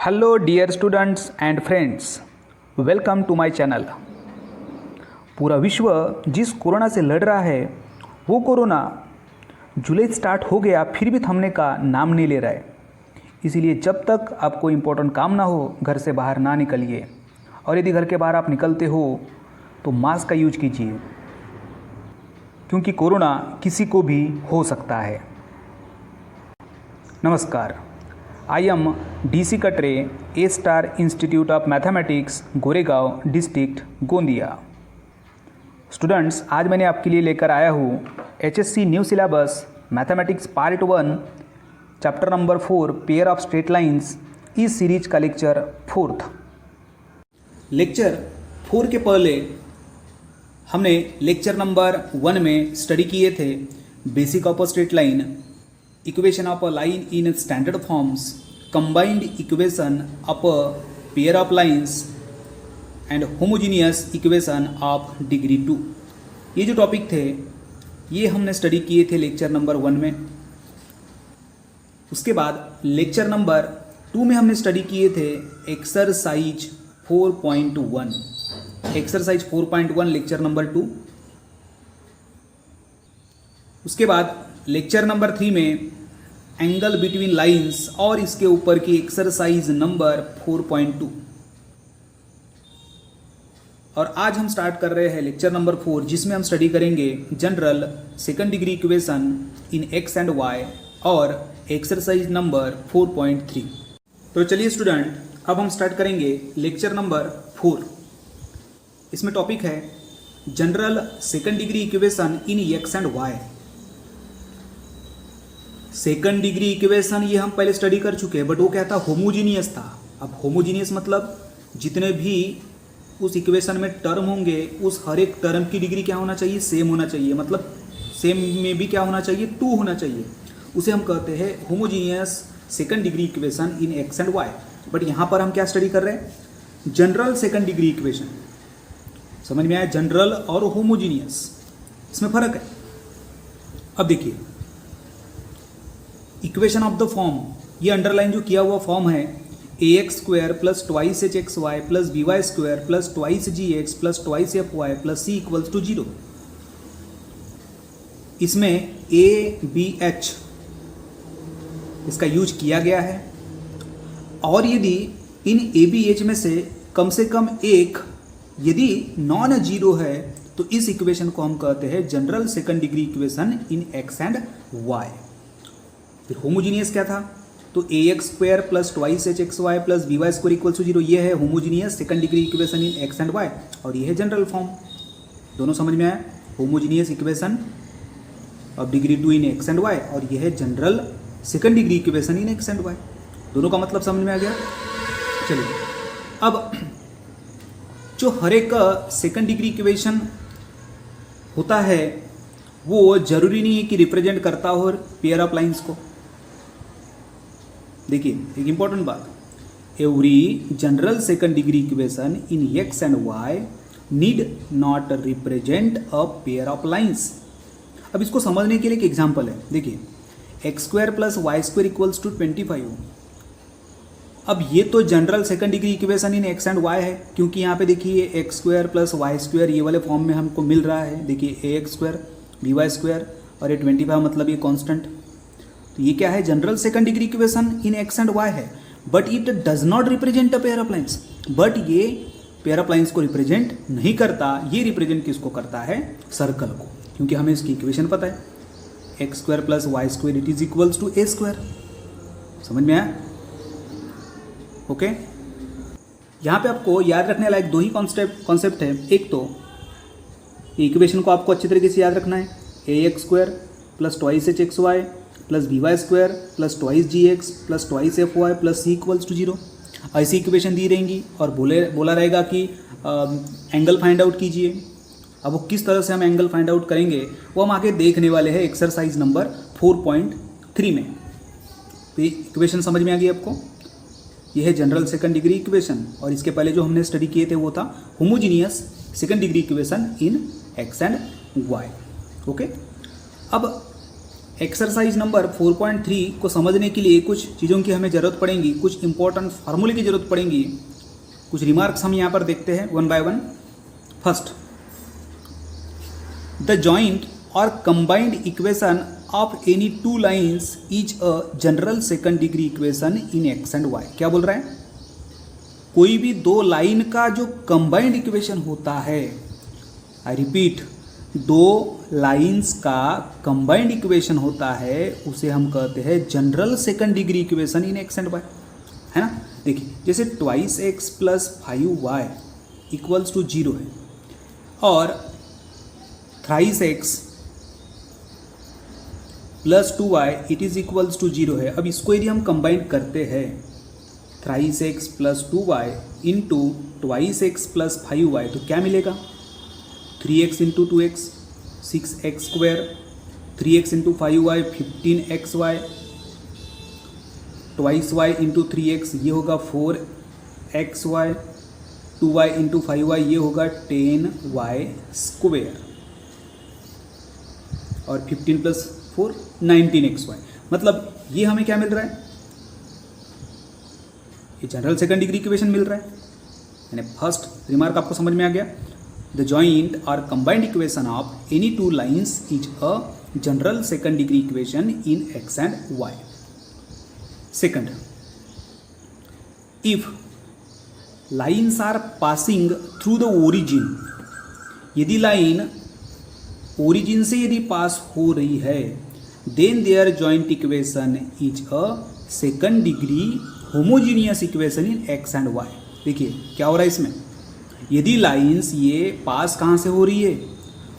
Hello dear students and friends, welcome to my channel. पूरा विश्व जिस कोरोना से लड़ रहा है वो कोरोना जुलाई स्टार्ट हो गया फिर भी थमने का नाम नहीं ले रहा है। इसीलिए जब तक आपको इम्पोर्टेंट काम ना हो घर से बाहर ना निकलिए, और यदि घर के बाहर आप निकलते हो तो मास्क का यूज कीजिए, क्योंकि कोरोना किसी को भी हो सकता है। नमस्कार, आई am DC Katre, A star institute of mathematics, Goregaon district, Gondia. Students, आज मैंने आपके लिए लेकर आया हूँ HSC new syllabus mathematics part 1 chapter number 4 pair of straight lines, इस सीरीज का लेक्चर 4th। लेक्चर 4 के पहले हमने लेक्चर नंबर 1 में स्टडी किए थे basic of a straight line, equation of a line in standard forms, combined equation of a pair of lines and homogeneous equation of degree 2। ये जो topic थे ये हमने स्टडी किए थे लेक्चर नंबर 1 में। उसके बाद लेक्चर नंबर 2 में हमने स्टडी किए थे एक्सरसाइज 4.1, एक्सरसाइज 4.1 लेक्चर नंबर 2। उसके बाद लेक्चर नंबर 3 में एंगल बिटवीन लाइंस और इसके ऊपर की एक्सरसाइज नंबर 4.2। और आज हम स्टार्ट कर रहे हैं लेक्चर नंबर 4, जिसमें हम स्टडी करेंगे general second degree equation in x and Y और एक्सरसाइज नंबर 4.3। तो चलिए स्टूडेंट, अब हम स्टार्ट करेंगे लेक्चर नंबर 4। इसमें टॉपिक है general second degree equation in x and Y. Second degree equation ये हम पहले स्टडी कर चुके हैं, बट वो क्या था, होमोजीनियस था। अब होमोजीनियस मतलब जितने भी उस इक्वेशन में टर्म होंगे उस हर एक टर्म की डिग्री क्या होना चाहिए, सेम होना चाहिए। मतलब सेम में भी क्या होना चाहिए, 2 होना चाहिए। उसे हम कहते हैं homogeneous second degree equation in x and Y. But यहाँ पर हम क्या स्टडी कर रहे हैं, जनरल सेकंड डिग्री इक्वेशन। समझ में आया, जनरल और होमोजीनियस, इसमें फर्क है। अब देखिए इक्वेशन ऑफ द फॉर्म, ये अंडरलाइन जो किया हुआ फॉर्म है ax² plus twice hxy plus by² plus twice gx plus twice fy plus c equals to 0। इसमें a,b,h इसका यूज किया गया है, और यदि इन a,b,h में से कम एक यदि नॉन जीरो है तो इस इक्वेशन को हम कहते हैं general second degree equation in x and Y. फिर होमोजीनियस क्या था, तो ax² plus twice hxy plus by² equal to 0, ये है homogeneous second degree equation in x and Y, और ये है जनरल फॉर्म। दोनों समझ में आया, homogeneous equation of degree 2 in x and Y, और ये है general second degree equation in x and Y. दोनों का मतलब समझ में आ गया। चलिए, अब जो हर एक सेकंड डिग्री इक्वेशन होता है वो जरूरी नहीं है कि रिप्रेजेंट करता हो पेयर ऑफ लाइंस को। देखिए एक इंपॉर्टेंट बात, every general second degree equation in x and Y need not represent a pair of lines. अब इसको समझने के लिए एक एग्जांपल है। देखिए x² plus y² equals to 25। अब ये तो general second degree equation in x and Y है, क्योंकि यहाँ पे देखिए x² प्लस y² ये वाले फॉर्म में हमको मिल रहा है। देखिए ax² by² और ये 25 मतलब ये कांस्टेंट। तो ये क्या है, general second degree equation in x and Y है, but it does not represent a pair of lines. But ये पेयर ऑफ लाइंस को रिप्रेजेंट नहीं करता, ये रिप्रेजेंट किसको करता है, सर्कल को, क्योंकि हमें इसकी इक्वेशन पता है x² plus y² it is equals to a²। समझ में आया? ओके, यहाँ पे आपको याद रखने लायक दो ही कॉन्सेप्ट है। एक तो इक्वेशन को आपको अच्छी तरीके से याद रखना है, ax² plus twice hxy plus by² plus twice gx plus twice fy plus c equals to 0। ऐसी इक्वेशन दी रहेंगी और बोला रहेगा कि एंगल फाइंड आउट कीजिए। अब वो किस तरह से हम एंगल फाइंड आउट करेंगे वो हम आगे देखने वाले हैं एक्सरसाइज नंबर 4.3 में। तो इक्वेशन समझ में आ गई आपको, यह है जनरल सेकंड डिग्री इक्वेशन, और इसके पहले जो हमने स्टडी किए थे वो था homogeneous second degree equation in x and Y. Okay, अब एक्सरसाइज नंबर 4.3 को समझने के लिए कुछ चीज़ों की हमें ज़रूरत पड़ेगी, कुछ इंपॉर्टेंट फार्मूले की ज़रूरत पड़ेगी, कुछ रिमार्क्स हम यहाँ पर देखते हैं one by one. First, the joint और combined equation of any two lines is a general second degree equation in x and y. क्या बोल रहा है? कोई भी दो लाइन का जो कंबाइंड इक्वेशन होता है, आई रिपीट, दो लाइंस का कंबाइंड इक्वेशन होता है, उसे हम कहते हैं general second degree equation in x and Y, है ना। देखिए, जैसे 2x plus 5y equals to 0 है और 3x plus 2y it is equals to 0 है। अब इसको यदि हम कंबाइन करते हैं 3x plus 2y into 2x plus 5y, तो क्या मिलेगा? 3x into 2x 6x square, 3x into 5y 15xy, 2y into 3x ये होगा 4xy, 2y इंटू 5y ये होगा 10y स्क्वायर, और 15 प्लस 4 19xy। मतलब ये हमें क्या मिल रहा है? ये जनरल सेकंड डिग्री इक्वेशन मिल रहा है। यानी फर्स्ट रिमार्क आपको समझ में आ गया। द जॉइंट और combined equation of any two lines is a general second degree equation in x and Y. Second, if lines are passing through the origin, यदि लाइन ओरिजिन से यदि पास हो रही है, then their joint equation is a second degree homogeneous equation in x and Y. देखिए क्या हो रहा है इसमें, यदि लाइंस ये पास कहाँ से हो रही है?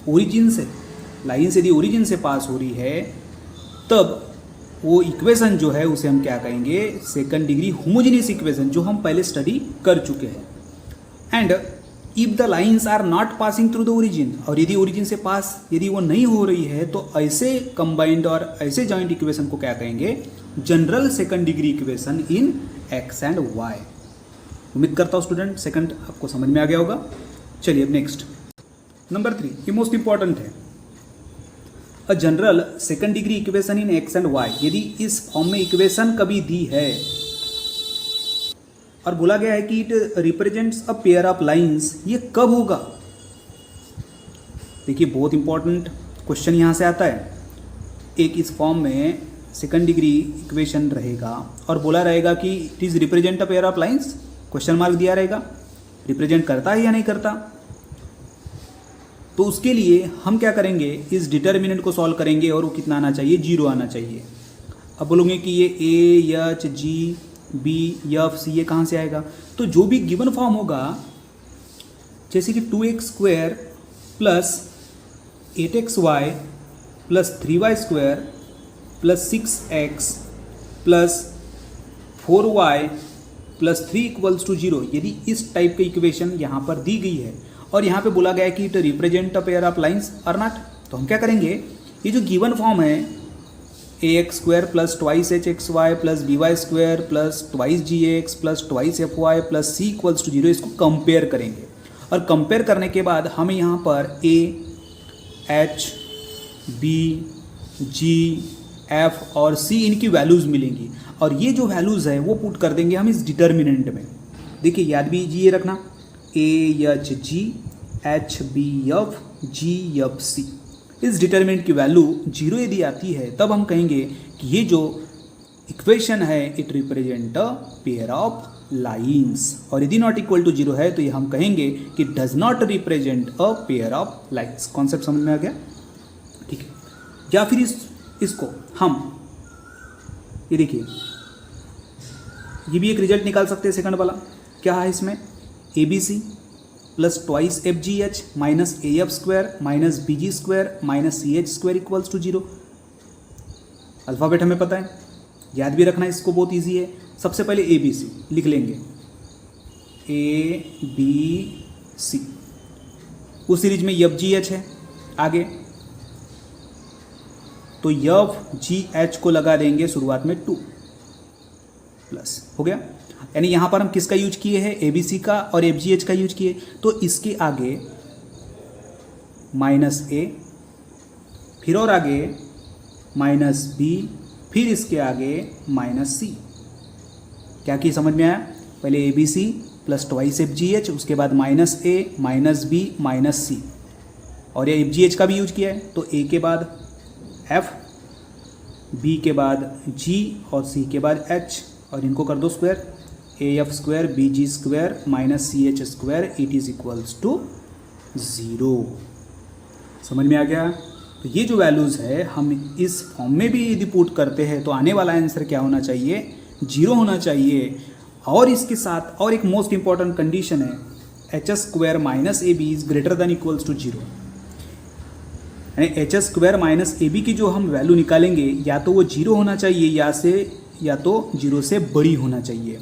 ओरिजिन से। लाइंस यदि ओरिजिन से पास हो रही है, तब वो इक्वेशन जो है उसे हम क्या कहेंगे? सेकंड डिग्री होमोजीनियस इक्वेशन, जो हम पहले स्टडी कर चुके हैं। And if the lines are not passing through the origin, और यदि ओरिजिन से पास यदि वो नहीं हो रही है, तो ऐसे कंबाइंड और ऐसे जॉइंट इक्वेशन को क्या कहेंगे? General second degree equation in x and Y. उम्मीद करता हूँ स्टूडेंट सेकंड आपको समझ में आ गया होगा। चलिए अब नेक्स्ट, नंबर 3, ये मोस्ट इंपॉर्टेंट है। A general second degree equation in x and Y, यदि इस फॉर्म में इक्वेशन कभी दी है और बोला गया है कि it represents a pair of lines, ये कब होगा? देखिए बहुत इंपॉर्टेंट क्वेश्चन यहाँ से आता है। एक इस फॉर्म में सेकंड डिग्री इक्वेशन रहेगा और बोला रहेगा कि it is represent a pair of lines, question mark दिया रहेगा, रिप्रेजेंट करता है या नहीं करता। तो उसके लिए हम क्या करेंगे? इस डिटर्मिनेंट को सॉल्व करेंगे और वो कितना आना चाहिए? 0 आना चाहिए। अब बोलोगे कि ये A H G B F C ये कहाँ से आएगा? तो जो भी गिवन फॉर्म होगा, जैसे कि 2x square plus 8xy plus 3y square plus 6x plus 4y plus 3 equals to 0, यदि इस टाइप की इक्वेशन यहाँ पर दी गई है और यहाँ पे बोला गया है कि it represent a pair of lines और नॉट, तो हम क्या करेंगे? ये जो गिवन फॉर्म है ax square plus 2hxy plus by square plus 2gx plus 2fy plus c equals to 0, इसको कंपेयर करेंगे। और कंपेयर करने के बाद हमें यहाँ पर a h b g f और c इनकी वैल्यूज़ मिलेंगी, और ये जो वैल्यूज़ है वो पुट कर देंगे हम इस डिटर्मिनेंट में। देखिए याद भी ये रखना, a h g h b f g f c, इस डिटर्मिनेंट की वैल्यू 0 यदि आती है, तब हम कहेंगे कि ये जो इक्वेशन है it represent a pair of lines, और यदि नॉट इक्वल टू 0 है तो ये हम कहेंगे कि does not represent a pair of lines. Concept समझ में आ गया? ठीक है। या फिर इसको हम ये देखिए, ये भी एक रिजल्ट निकाल सकते हैं सेकंड वाला। क्या है इसमें? A B C plus twice F G H minus A F square minus B G square minus C H square equals to 0। Alphabet हमें पता है, याद भी रखना इसको, बहुत इजी है। सबसे पहले ए बी सी लिख लेंगे, ए बी सी, उस सीरीज में एफ जी एच है आगे, तो एफ जी एच को लगा देंगे शुरुआत में 2 प्लस, हो गया। यानी यहाँ पर हम किसका यूज किए हैं? ए बी सी का और एफ जी एच का यूज किए, तो इसके आगे माइनस ए, फिर और आगे माइनस बी, फिर इसके आगे माइनस सी। क्या की समझ में आया? पहले A B C plus twice F G H, उसके बाद minus A minus B minus C, और ये एफ जी एच का भी यूज किया है, तो ए के बाद एफ, बी के बाद जी और सी के बाद एच, और इनको कर दो square, A F square B G square minus C H square, it is equals to 0। समझ में आ गया? तो ये जो वैल्यूज़ है हम इस फॉर्म में भी यदि पुट करते हैं तो आने वाला आंसर क्या होना चाहिए? 0 होना चाहिए। और इसके साथ और एक मोस्ट इंपॉर्टेंट कंडीशन है, H square minus A B is greater than equals to 0। यानी H square minus A B की जो हम वैल्यू निकालेंगे या तो वो 0 होना चाहिए या तो 0 से बड़ी होना चाहिए।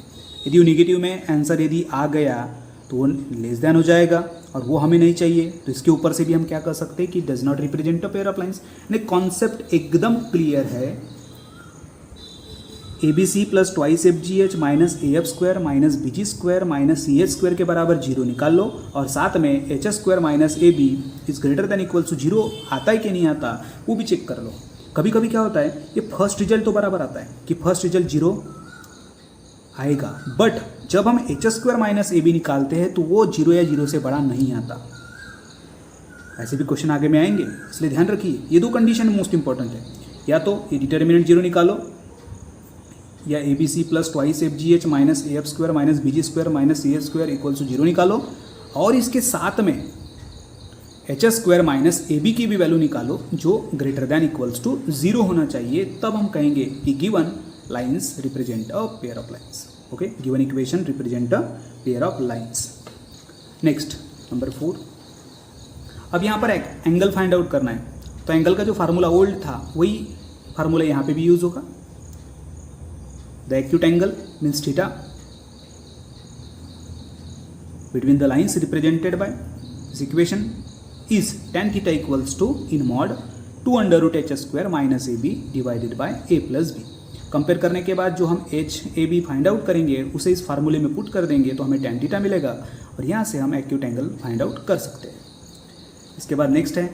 यदि वो निगेटिव में आंसर यदि आ गया तो वो लेस देन हो जाएगा, और वो हमें नहीं चाहिए। तो इसके ऊपर से भी हम क्या कर सकते हैं कि does not represent a pair of lines. यानी कॉन्सेप्ट एकदम क्लियर है। A B C plus twice F G H minus A F square minus B G square minus C H square के बराबर 0 निकाल लो, और साथ में H square minus A B is greater than equal to 0 आता है कि नहीं आता वो भी चेक कर लो। कभी कभी क्या होता है, ये फर्स्ट रिजल्ट तो बराबर आता है कि फर्स्ट रिजल्ट 0 आएगा, बट जब हम H square minus A B निकालते हैं तो वो 0 या 0 से बड़ा नहीं आता। ऐसे भी क्वेश्चन आगे में आएंगे, इसलिए ध्यान रखिए ये दो कंडीशन मोस्ट इंपॉर्टेंट है। या तो ये डिटर्मिनेंट 0 निकालो, या A B C plus twice F G H minus A F square minus B G square minus C H square equals to 0 निकालो, और इसके साथ में H square minus A B की भी वैल्यू निकालो जो ग्रेटर देन इक्वल्स टू 0 होना चाहिए। तब हम कहेंगे कि given lines represent a pair of lines. Okay, given equation represent a pair of lines. Next number 4। अब यहाँ पर एंगल फाइंड आउट करना है, तो एंगल का जो फार्मूला ओल्ड था वही फार्मूला यहाँ पे भी यूज होगा। The acute angle means theta between the lines represented by this equation is tan theta equals to in mod 2 under root h square minus ab divided by a plus b। Compare करने के बाद जो हम H A B find out करेंगे उसे इस फार्मूले में पुट कर देंगे तो हमें tan थीटा मिलेगा, और यहाँ से हम एक्यूट एंगल फाइंड आउट कर सकते हैं। इसके बाद नेक्स्ट है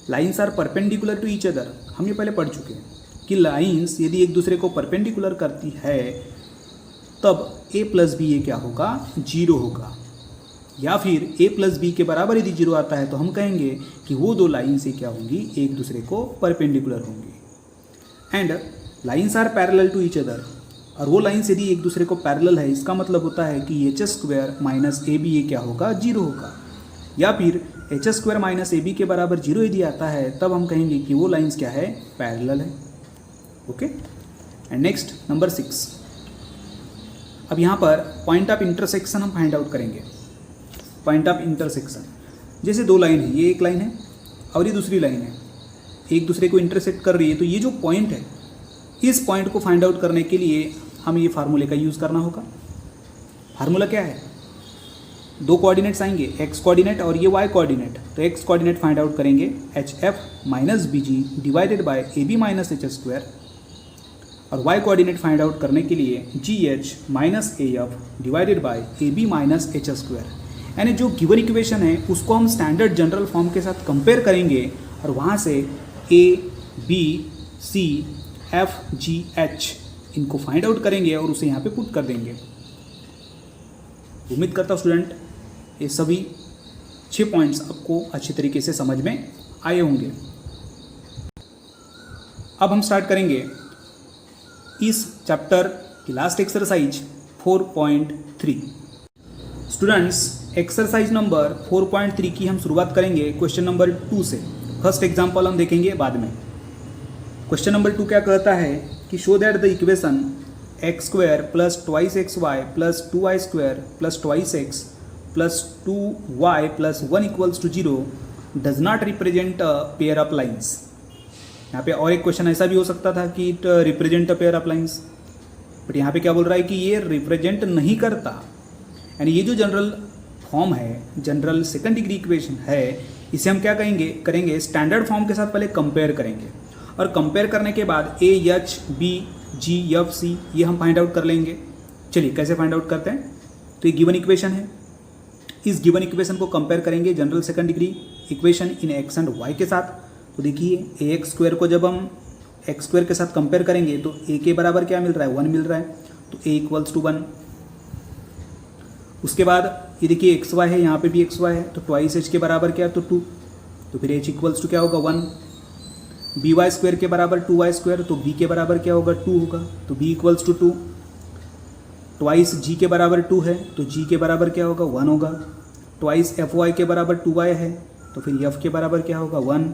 lines are perpendicular to each other. हम ये पहले पढ़ चुके हैं कि लाइन्स यदि एक दूसरे को परपेंडिकुलर करती है तब a प्लस बी ये क्या होगा? 0 होगा। या फिर a प्लस बी के बराबर यदि 0 आता है तो हम कहेंगे कि वो दो लाइन्स ये क्या होंगी? एक दूसरे को परपेंडिकुलर होंगी। And lines are parallel to each other, और वो लाइन्स यदि एक दूसरे को पैरेलल है इसका मतलब होता है कि H square minus A B ये क्या होगा? 0 होगा। या फिर H square minus A B के बराबर 0 यदि आता है तब हम कहेंगे कि वो लाइन्स क्या है? पैरेलल है। Okay, and next number 6। अब यहाँ पर पॉइंट ऑफ इंटरसेक्शन हम फाइंड आउट करेंगे। पॉइंट ऑफ इंटरसेक्शन, जैसे दो लाइन है, ये एक लाइन है और ये दूसरी लाइन है, एक दूसरे को इंटरसेक्ट कर रही है, तो ये जो पॉइंट है इस पॉइंट को फाइंड आउट करने के लिए हम ये फार्मूले का यूज़ करना होगा। फार्मूला क्या है? दो कोऑर्डिनेट्स आएंगे, एक्स कोऑर्डिनेट और ये वाई कोऑर्डिनेट। तो एक्स कोऑर्डिनेट फाइंड आउट करेंगे H F minus B G divided by A B minus H square, और y कोऑर्डिनेट फाइंड आउट करने के लिए G H minus A F divided by A B minus H square. यानी जो given equation है उसको हम स्टैंडर्ड जनरल फॉर्म के साथ कंपेयर करेंगे और वहाँ से A B C F G H इनको फाइंड आउट करेंगे और उसे यहाँ पे पुट कर देंगे। उम्मीद करता हूँ स्टूडेंट ये सभी 6 पॉइंट्स आपको अच्छी तरीके से समझ में आए होंगे। अब हम स्टार्ट करेंगे इस चैप्टर की last exercise 4.3। Students exercise number 4.3 की हम शुरुआत करेंगे क्वेश्चन नंबर 2 से। फर्स्ट एग्जांपल हम देखेंगे बाद में। क्वेश्चन नंबर 2 क्या कहता है कि show that the equation X square plus twice X Y plus 2y square plus twice X plus 2y plus 1 equals to 0 does not represent a pair of lines. यहाँ पे और एक क्वेश्चन ऐसा भी हो सकता था कि it represent a pair of lines, but यहाँ पे क्या बोल रहा है कि ये रिप्रेजेंट नहीं करता। यानी ये जो जनरल फॉर्म है, जनरल सेकंड डिग्री इक्वेशन है, इसे हम क्या करेंगे स्टैंडर्ड फॉर्म के साथ पहले कंपेयर करेंगे, और कंपेयर करने के बाद A H B G F C ये हम फाइंड आउट कर लेंगे। चलिए कैसे फाइंड आउट करते हैं। तो ये गिवन इक्वेशन है, इस गिवन इक्वेशन को कंपेयर करेंगे general second degree equation in x and Y के साथ। तो देखिए ए एक्स स्क्वायर को जब हम एक्स स्क्वायर के साथ कंपेयर करेंगे तो ए के बराबर क्या मिल रहा है, 1 मिल रहा है, तो ए इक्वल्स टू 1। उसके बाद ये देखिए एक्स वाई है, यहाँ पे भी एक्स वाई है, तो ट्वाइस एच के बराबर क्या है, तो 2, तो फिर एच इक्वल्स टू क्या होगा 1। बी वाई स्क्वायर के बराबर 2y स्क्वायर, तो बी के बराबर क्या होगा 2 होगा, तो बी इक्वल्स टू 2। ट्वाइस जी के बराबर 2 है, तो जी के बराबर क्या होगा 1 होगा। ट्वाइस एफ वाई के बराबर 2y है, तो फिर एफ के बराबर क्या होगा 1,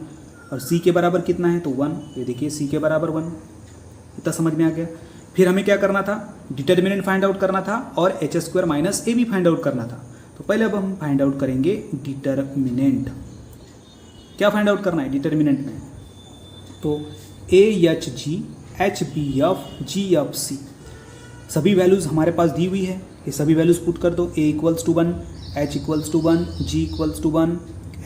और सी के बराबर कितना है, तो 1। ये देखिए सी के बराबर 1। इतना समझ में आ गया। फिर हमें क्या करना था, डिटर्मिनेंट फाइंड आउट करना था और एच स्क्वायर माइनस ए भी फाइंड आउट करना था। तो पहले अब हम फाइंड आउट करेंगे डिटर्मिनेंट। क्या फाइंड आउट करना है डिटर्मिनेंट में, तो A H G H B F G F C सभी वैल्यूज़ हमारे पास दी हुई है, ये सभी वैल्यूज़ पुट कर दो। A equals to 1, h equals to 1, g equals to 1,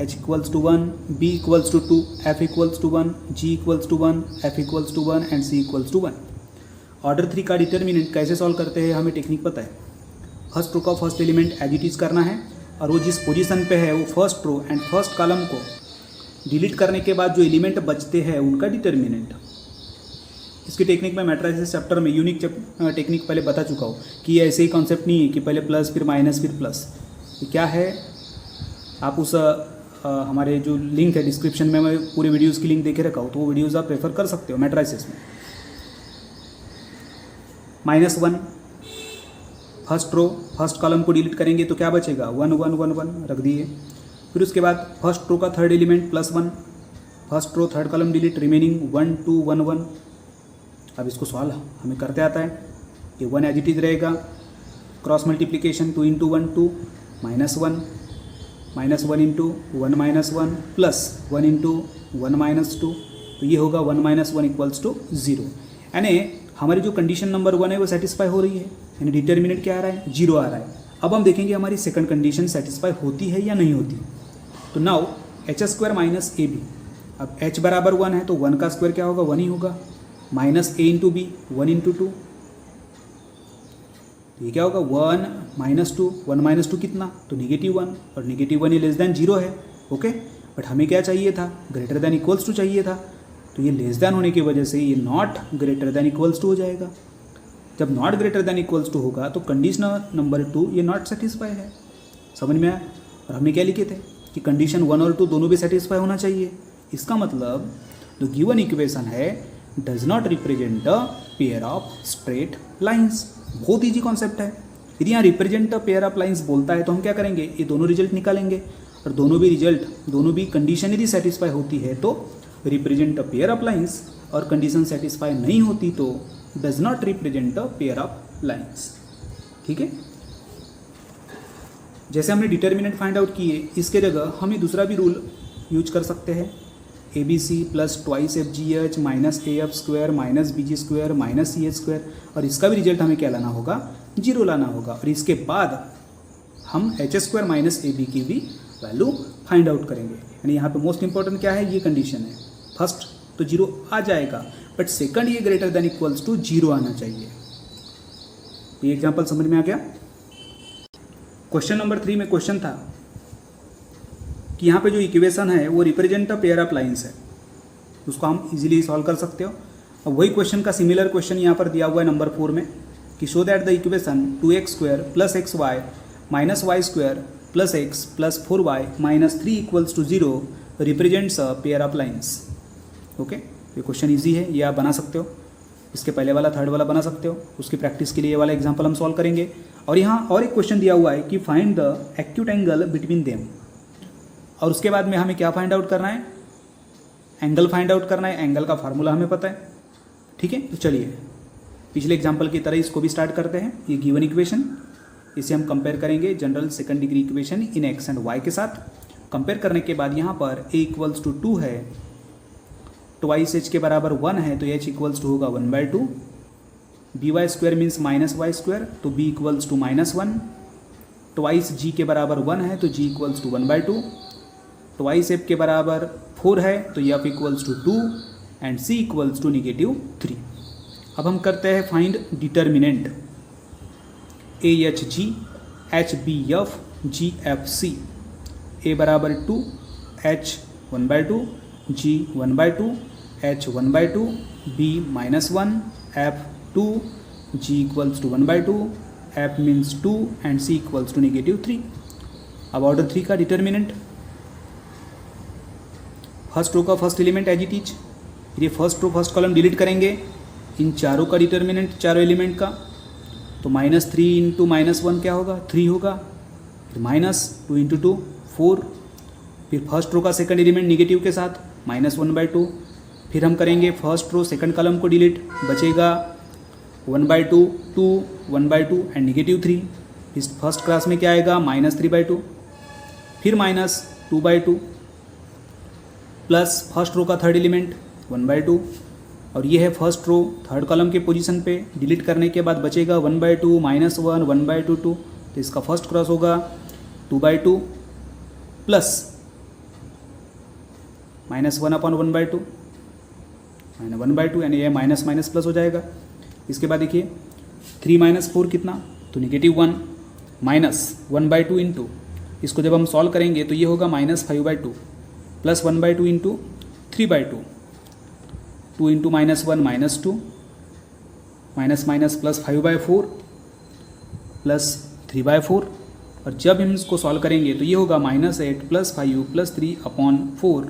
h equals to 1, b equals to 2, f equals to 1, g equals to 1, f equals to 1 and c equals to 1। Order 3 का determinant कैसे solve करते हैं हमें technique पता है। First row का first element as it is करना है, और वो जिस पोजीशन पे है वो first row and first column को डिलीट करने के बाद जो एलिमेंट बचते हैं उनका डिटर्मिनेंट। इसकी टेक्निक में मैट्रिसेस चैप्टर में यूनिक टेक्निक पहले बता चुका हूँ कि ये ऐसे ही कॉन्सेप्ट नहीं है कि पहले प्लस फिर माइनस फिर प्लस। ये क्या है, आप उस हमारे जो लिंक है डिस्क्रिप्शन में, मैं पूरे वीडियोज़ की लिंक देके रखा हूँ, तो वो वीडियोज़ आप रेफर कर सकते हो मैट्रिसेस में। -1 फर्स्ट रो फर्स्ट कॉलम को डिलीट करेंगे तो क्या बचेगा 1 1 1 1 रख दिए। फिर उसके बाद फर्स्ट रो का third element +1, first row third column delete, remaining 1 2 1 1। अब इसको सॉल्व हमें करते आता है। ये 1 एज इट इज रहेगा, cross multiplication 2 × 1 2, -1 -1 into 1 -1 plus 1 into 1 -2, तो ये होगा 1 -1 इक्वल्स टू 0। यानी हमारी जो कंडीशन नंबर 1 है वो सेटिस्फाई हो रही है, यानी डिटर्मिनेंट क्या आ रहा है 0 आ रहा है। अब हम देखेंगे हमारी सेकंड कंडीशन सेटिस्फाई होती है या नहीं होती। तो now H square minus A B, अब h बराबर 1 है तो 1 का स्क्वायर क्या होगा 1 ही होगा, माइनस ए इंटू बी 1 इंटू 2, तो ये क्या होगा 1 -2, 1 -2 कितना, तो -1, और -1 ये लेस देन 0 है। ओके, बट हमें क्या चाहिए था, ग्रेटर देन इक्वल्स टू चाहिए था, तो ये लेस देन होने की वजह से ये not greater than equals to हो जाएगा। जब not greater than equals to होगा तो कंडीशन नंबर 2 ये नॉट सेटिस्फाई है। समझ में आया। और हमने क्या लिखे थे कि कंडीशन 1 और 2 दोनों भी सेटिस्फाई होना चाहिए। इसका मतलब जो गिवन इक्वेशन है does not represent a pair of straight lines. बहुत ईजी कॉन्सेप्ट है। यदि यहाँ represent a pair of lines बोलता है तो हम क्या करेंगे, ये दोनों रिजल्ट निकालेंगे, और दोनों भी कंडीशन यदि सेटिस्फाई होती है तो represent a pair of lines, और कंडीशन सेटिस्फाई नहीं होती तो does not represent a pair of lines. ठीक है, जैसे हमने डिटर्मिनेंट फाइंड आउट किए, इसके जगह हम दूसरा भी रूल यूज कर सकते हैं, A B C plus twice F G H minus A F square minus B G square minus C H square, और इसका भी रिजल्ट हमें क्या लाना होगा 0 लाना होगा, और इसके बाद हम H square minus A B की भी वैल्यू फाइंड आउट करेंगे। यानी यहाँ पे मोस्ट इंपॉर्टेंट क्या है, ये कंडीशन है। फर्स्ट तो 0 आ जाएगा, बट सेकंड ये ग्रेटर देन इक्वल्स टू 0 आना चाहिए। ये एग्जांपल समझ में आ गया। क्वेश्चन नंबर 3 में क्वेश्चन था कि यहाँ पे जो इक्वेशन है वो represent a pair of lines है, उसको हम इजीली सॉल्व कर सकते हो। अब वही क्वेश्चन का सिमिलर क्वेश्चन यहाँ पर दिया हुआ है नंबर 4 में कि show that the equation 2x² + xy minus Y square plus X plus 4y minus 3 equals to 0 represents a pair of lines. Okay, ये क्वेश्चन ईजी है, ये आप बना सकते हो। इसके पहले वाला थर्ड वाला बना सकते हो। उसकी प्रैक्टिस के लिए ये वाला एग्जांपल हम सॉल्व करेंगे। और यहाँ और एक क्वेश्चन दिया हुआ है कि find the acute angle between them, और उसके बाद में हमें क्या फाइंड आउट करना है, एंगल फाइंड आउट करना है। एंगल का फार्मूला हमें पता है। ठीक है, तो चलिए पिछले एग्जाम्पल की तरह इसको भी स्टार्ट करते हैं। ये गिवन इक्वेशन, इसे हम कंपेयर करेंगे general second degree equation in x and Y के साथ। कंपेयर करने के बाद यहाँ पर a इक्वल्स टू 2 है, ट्वाइस h के बराबर 1 है तो h इक्वल्स टू होगा 1/2। B y square means minus Y square, तो b equals to -1। Twice g के बराबर 1 है तो g equals to 1/2। Twice f के बराबर 4 है तो f equals to 2 and c equals to -3। अब हम करते हैं find determinant a H G H B F G F c. A बराबर 2, h 1/2, G 1/2, H 1/2, B -1, F 2, G equals to 1/2, F means 2 and C equals to -3. अब order 3 का determinant, first row का first element as it is, ये first row first column delete करेंगे, इन चारों का determinant चारों एलिमेंट का, तो -3 इंटू -1 क्या होगा 3 होगा, फिर -2 इंटू 2 4, फिर फर्स्ट रो का सेकंड एलिमेंट निगेटिव के साथ -1/2, फिर हम करेंगे फर्स्ट रो सेकंड कॉलम को डिलीट, बचेगा 1/2 2 1/2 एंड -3, इस फर्स्ट क्लास में क्या आएगा -3/2, फिर -2/2 प्लस फर्स्ट रो का थर्ड एलिमेंट 1/2, और ये है फर्स्ट रो थर्ड कॉलम के पोजीशन पे, डिलीट करने के बाद बचेगा 1/2 -1 1/2 2, तो इसका फर्स्ट क्रॉस होगा 2/2 प्लस -1/1/2 1/2, यानी ये माइनस माइनस प्लस हो जाएगा। इसके बाद देखिए 3 - 4 कितना, तो -1 -1/2 इंटू, इसको जब हम सॉल्व करेंगे तो ये होगा -5/2 plus 1/2 into 3/2, 2 into -1 -2, minus plus 5/4 plus 3/4, और जब हम इसको सॉल्व करेंगे तो ये होगा -8 + 5 + 3/4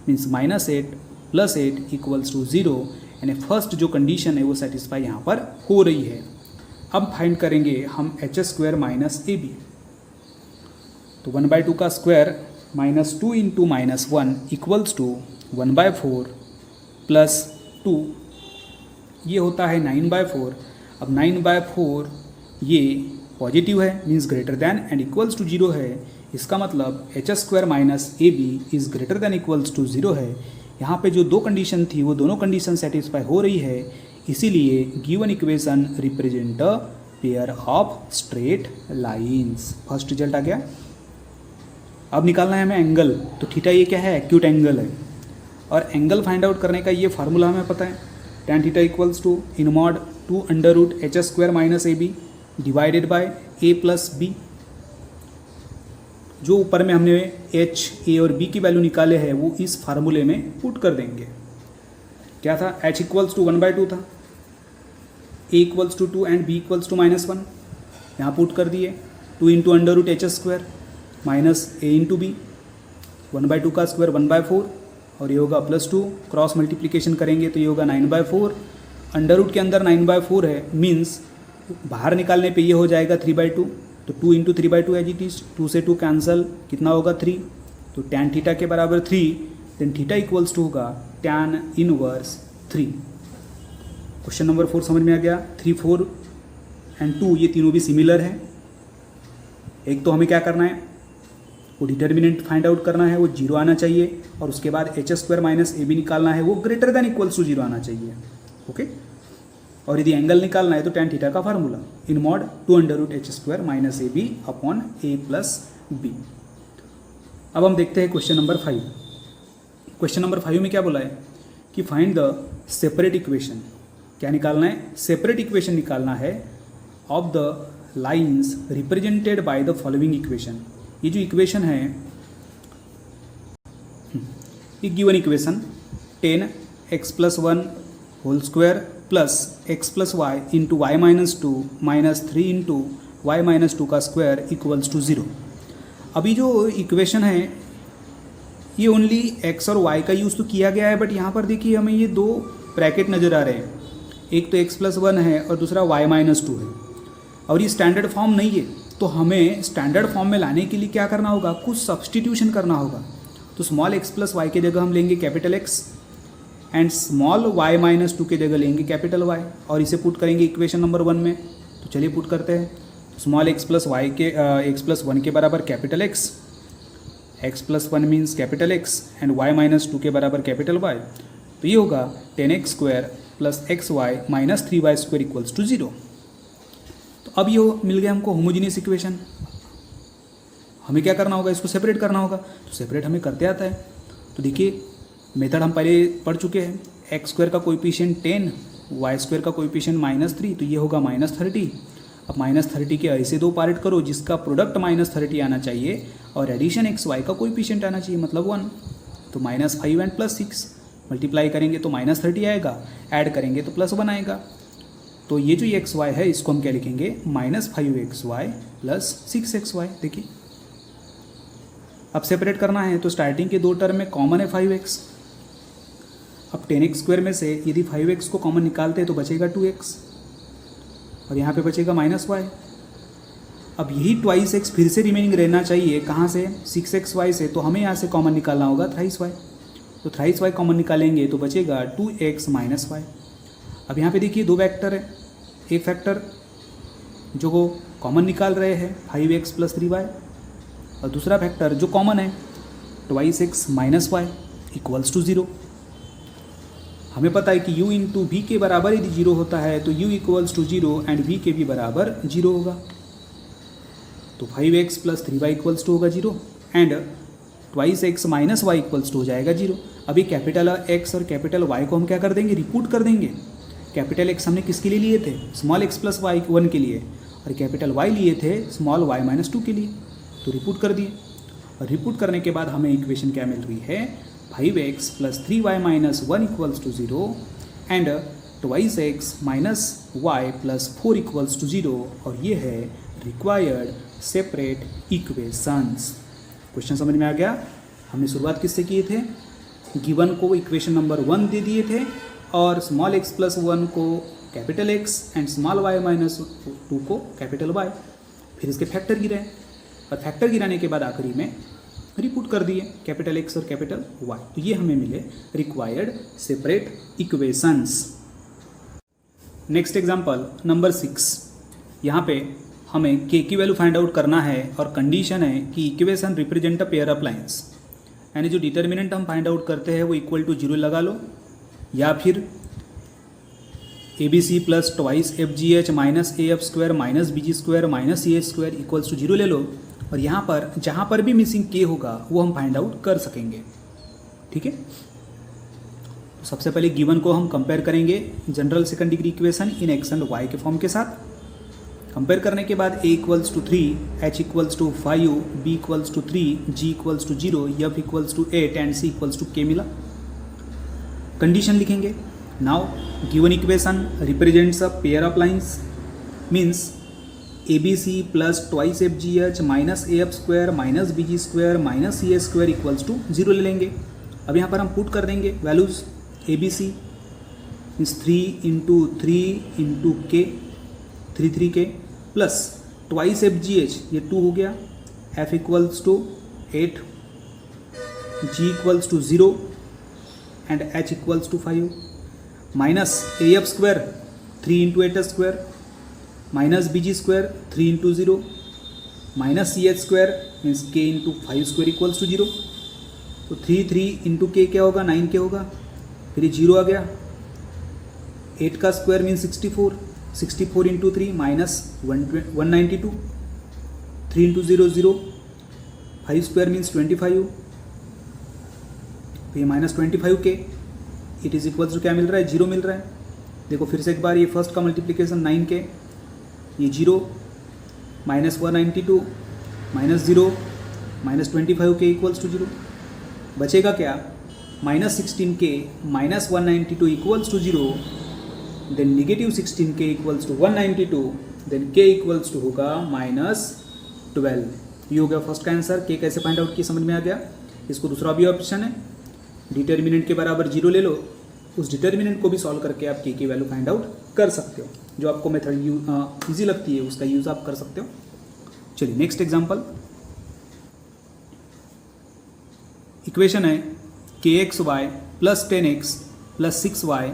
मीन्स -8 + 8 = 0, यानी फर्स्ट जो कंडीशन है वो सेटिस्फाई यहाँ पर हो रही है। अब फाइंड करेंगे हम h² - AB, तो 1/2 का स्क्वायर -2 इंटू -1 = 1/4 प्लस 2, ये होता है 9/4। अब 9/4 ये पॉजिटिव है means greater than and equals to 0 है, इसका मतलब h² - AB is greater than equals to 0 है। यहाँ पे जो दो कंडीशन थी वो दोनों कंडीशन सेटिस्फाई हो रही है, इसीलिए given equation represent a pair of straight lines. First result आ गया। अब निकालना है हमें एंगल, तो थीटा ये क्या है एक्यूट एंगल है, और एंगल फाइंड आउट करने का ये फार्मूला हमें पता है, tan थीटा इक्वल्स टू इन-mod 2 √h² - AB divided by a + b। जो ऊपर में हमने h, a और b की वैल्यू निकाले हैं वो इस फार्मूले में पुट कर देंगे। क्या था, h इक्वल्स टू 1/2 था, a equals to 2 and b equals to -1, यहाँ पुट कर दिए 2 into √h² minus a into b, 1/2 का स्क्वायर 1/4 और ये होगा +2, क्रॉस मल्टीप्लिकेशन करेंगे तो ये होगा 9/4, अंडर रूट के अंदर 9/4 है मीन्स बाहर निकालने पे ये हो जाएगा 3/2, तो 2 इंटू 3/2 एज इट इज, 2 से 2 कैंसल, कितना होगा 3, तो tan थीटा के बराबर 3, देन थीटा इक्वल्स टू होगा tan इनवर्स 3। क्वेश्चन नंबर 4 समझ में आ गया। 3 4 एंड 2 ये तीनों भी सिमिलर हैं। एक तो हमें क्या करना है, वो डिटर्मिनेंट फाइंड आउट करना है, वो 0 आना चाहिए, और उसके बाद h² - AB निकालना है, वो ग्रेटर देन इक्वल्स टू 0 आना चाहिए। ओके, और यदि एंगल निकालना है तो tan थीटा का फार्मूला इन-mod 2 √h² - AB upon a + b। अब हम देखते हैं क्वेश्चन नंबर 5। क्वेश्चन नंबर 5 में क्या बोला है कि फाइंड द सेपरेट इक्वेशन। क्या निकालना है, सेपरेट इक्वेशन निकालना है of the lines represented by the following equation. ये जो इक्वेशन है, ये given equation 10x + 1 whole square plus x + y into y - 2 minus 3 into y - 2 का स्क्वायर इक्वल्स टू 0। अभी जो इक्वेशन है ये ओनली x और y का यूज़ तो किया गया है, बट यहाँ पर देखिए हमें ये दो ब्रैकेट नज़र आ रहे हैं, एक तो x + 1 है और दूसरा y - 2 है, और ये स्टैंडर्ड फॉर्म नहीं है, तो हमें स्टैंडर्ड फॉर्म में लाने के लिए क्या करना होगा, कुछ सब्सटीट्यूशन करना होगा। तो स्मॉल x + y के जगह हम लेंगे capital X and small y - 2 के जगह लेंगे कैपिटल Y, और इसे पुट करेंगे इक्वेशन नंबर 1 में। तो चलिए पुट करते हैं। स्मॉल x + y के x + 1 के बराबर capital X, x + 1 means capital X and y - 2 के बराबर कैपिटल Y, तो ये होगा 10x² + xy - 3y² = 0। तो अब ये मिल गया हमको होमोजीनियस इक्वेशन। हमें क्या करना होगा, इसको सेपरेट करना होगा, तो सेपरेट हमें करते आता है। तो देखिए मेथड हम पहले पढ़ चुके हैं, x² का कोएफिशिएंट 10, y² का कोएफिशिएंट -3, तो ये होगा -30। अब -30 के ऐसे दो पार्ट करो जिसका प्रोडक्ट -30 आना चाहिए और एडिशन xy का कोएफिशिएंट आना चाहिए, मतलब 1। तो -5 एंड +6 मल्टीप्लाई करेंगे तो -30 आएगा, ऐड करेंगे तो +1 आएगा। तो ये जो एक्स वाई है इसको हम क्या लिखेंगे, -5xy + 6xy। देखिए अब सेपरेट करना है तो स्टार्टिंग के दो टर्म में कॉमन है 5x। अब 10x² में से यदि 5x को कॉमन निकालते हैं तो बचेगा 2x और यहाँ पे बचेगा -y। अब यही 2x फिर से रिमेनिंग रहना चाहिए, कहाँ से, 6xy से, तो हमें यहाँ से कॉमन निकालना होगा थ्राइस y। तो थ्राइस y कॉमन निकालेंगे तो बचेगा 2x - y। अब यहाँ पे देखिए दो वेक्टर है, एक फैक्टर जो को कॉमन निकाल रहे हैं 5x + 3y और दूसरा फैक्टर जो कॉमन है 2x - y = 0। हमें पता है कि u × v के बराबर यदि 0 होता है तो u = 0 एंड v के भी बराबर 0 होगा। तो 5x + 3y = होगा 0 एंड 2x - y = हो जाएगा 0। अभी कैपिटल X और कैपिटल Y को हम क्या कर देंगे, रिपूट कर देंगे। कैपिटल X हमने किसके लिए लिए थे, स्मॉल x + y 1 के लिए, और कैपिटल Y लिए थे स्मॉल y - 2 के लिए। तो रिपूट कर दिए और रिपूट करने के बाद हमें इक्वेशन क्या मिल रही है, 5x + 3y - 1 = 0 and 2x - y + 4 = 0 और ये है रिक्वायर्ड सेपरेट इक्वेशंस। क्वेश्चन समझ में आ गया। हमने शुरुआत किससे किए थे, गिवन को इक्वेशन नंबर 1 दे दिए थे और स्मॉल x + 1 को capital X and small y - 2 को कैपिटल Y, फिर इसके फैक्टर गिराए और फैक्टर गिराने के बाद आखिरी में रिपूट कर दिए कैपिटल X और कैपिटल Y। तो ये हमें मिले required separate equations. Next example number 6। यहाँ पे हमें k की वैल्यू फाइंड आउट करना है और कंडीशन है कि equation represent a pair of lines, यानी जो डिटर्मिनेंट हम फाइंड आउट करते हैं वो = 0 लगा लो, या फिर ABC + 2FGH - AF² - BG² - CH² = 0 ले लो और यहाँ पर जहाँ पर भी मिसिंग k होगा वो हम फाइंड आउट कर सकेंगे। ठीक है, तो सबसे पहले गिवन को हम कंपेयर करेंगे general second degree equation in x and y के फॉर्म के साथ। कंपेयर करने के बाद a = 3, h = 5, b = 3, g = 0, f = 8 and c = k मिला। कंडीशन लिखेंगे। Now given equation represents a pair of lines, means ABC + 2FGH - AF² - BG² - CH² = 0 ले लेंगे। अब यहाँ पर हम पुट कर देंगे values. ABC means 3 × 3 × k 3k plus 2FGH ये 2 हो गया, F = 8, G = 0 and H = 5 minus AF² 3 × 8² minus BG² 3 × 0 minus CH² means k × 5² = 0। तो 3 × k क्या होगा, 9k होगा, फिर 0 आ गया। 8 का स्क्वायर मीन्स 64, 64 × 3 माइनस 192, 3 × 0 0, 5² मीन्स 25, तो ये -25k it is equals to क्या मिल रहा है, 0 मिल रहा है। देखो फिर से एक बार, ये फर्स्ट का मल्टीप्लिकेशन 9k, ये 0 -192 -0 -25k = 0। बचेगा क्या, -16k -192 = 0, then -16k = 192, then k = होगा -12। ये हो गया फर्स्ट का आंसर। k कैसे फाइंड आउट किया समझ में आ गया। इसको दूसरा भी ऑप्शन है, डिटर्मिनेंट के बराबर 0 ले लो, उस डिटर्मिनेंट को भी सॉल्व करके आप k की वैल्यू फाइंड आउट कर सकते हो। जो आपको मेथड ईजी लगती है उसका यूज़ आप कर सकते हो। चलिए नेक्स्ट एग्जांपल। इक्वेशन है kxy + 10x + 6y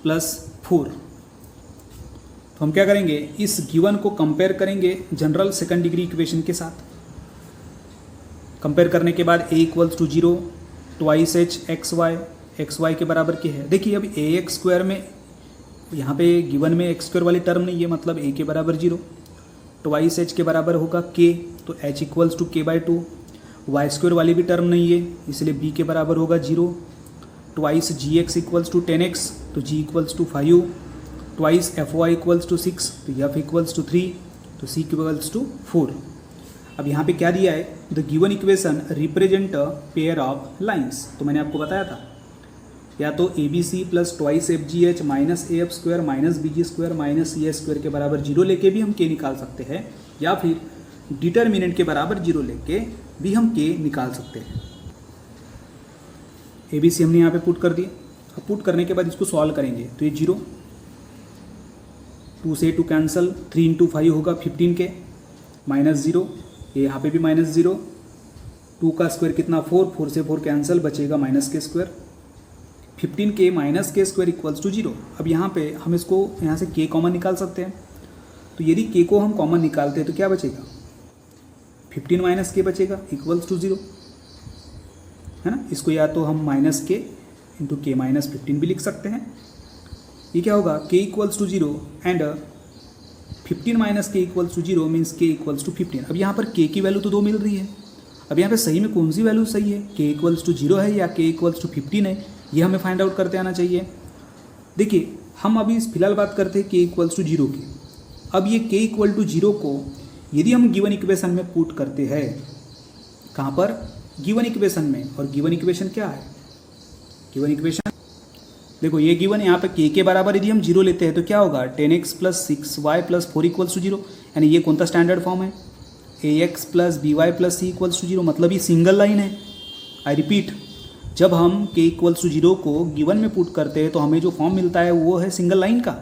+ 4। तो हम क्या करेंगे, इस गिवन को कंपेयर करेंगे जनरल सेकंड डिग्री इक्वेशन के साथ। कंपेयर करने के बाद a = 0, 2h xy के बराबर के है। देखिए अब ax² में यहाँ पे गिवन में x² वाली टर्म नहीं है, मतलब a के बराबर 0, 2h के बराबर होगा k, तो h = k/2, y² वाली भी टर्म नहीं है इसलिए b के बराबर होगा 0, 2gx = 10x, तो g = 5, 2fy = 6, तो f = 3, तो c = 4। अब यहाँ पे क्या दिया है, the given equation represent a pair of lines. तो मैंने आपको बताया था या तो A B C plus twice F G H minus A F square minus B G square minus C H square के बराबर जीरो लेके भी हम के निकाल सकते हैं, या फिर डिटर्मिनेंट के बराबर जीरो लेके भी हम के निकाल सकते हैं। ए बी सी हमने यहाँ पे पुट कर दिया। अब पुट करने के बाद इसको सॉल्व करेंगे तो ये जीरो, 2 से 2 कैंसल, 3 इंटू 5 होगा 15 के, माइनस जीरो, ये यहाँ पे भी माइनस जीरो, 2 का स्क्वायर कितना 4, 4 से 4 कैंसल, बचेगा माइनस के स्क्वायर, 15 के माइनस के स्क्वायर इक्वल्स टू जीरो। अब यहाँ पे हम इसको यहाँ से के कॉमन निकाल सकते हैं। तो यदि के को हम कॉमन निकालते हैं तो क्या बचेगा, 15 माइनस के बचेगा इक्वल्स टू जीरो, है ना। इसको या तो हम माइनस के इंटू के माइनस 15 भी लिख सकते हैं। ये क्या होगा, K equals to zero and 15 minus K equals to zero means K equals to 15। अब यहाँ पर के की वैल्यू तो 2 मिल रही है। अब यहाँ पे सही में कौन सी वैल्यू सही है, के इक्वल्स टू जीरो है या के इक्वल्स टू 15 है, ये हमें फाइंड आउट करते आना चाहिए। देखिए हम अभी फिलहाल बात करते हैं के इक्वल्स टू जीरो की। अब ये के इक्वल टू जीरो को यदि हम गिवन इक्वेशन में पुट करते हैं, कहाँ पर, गिवन इक्वेशन में, और गिवन इक्वेशन क्या है, गिवन इक्वेशन देखो ये गिवन यहाँ पे के बराबर यदि हम जीरो लेते हैं तो क्या होगा, 10x plus 6y plus 4 equals to zero, यानी ये कौन सा स्टैंडर्ड फॉर्म है, ax plus by plus c equals to zero, मतलब ये सिंगल लाइन है। आई रिपीट, जब हम के इक्वल्स टू जीरो को गिवन में पुट करते हैं तो हमें जो फॉर्म मिलता है वो है सिंगल लाइन का,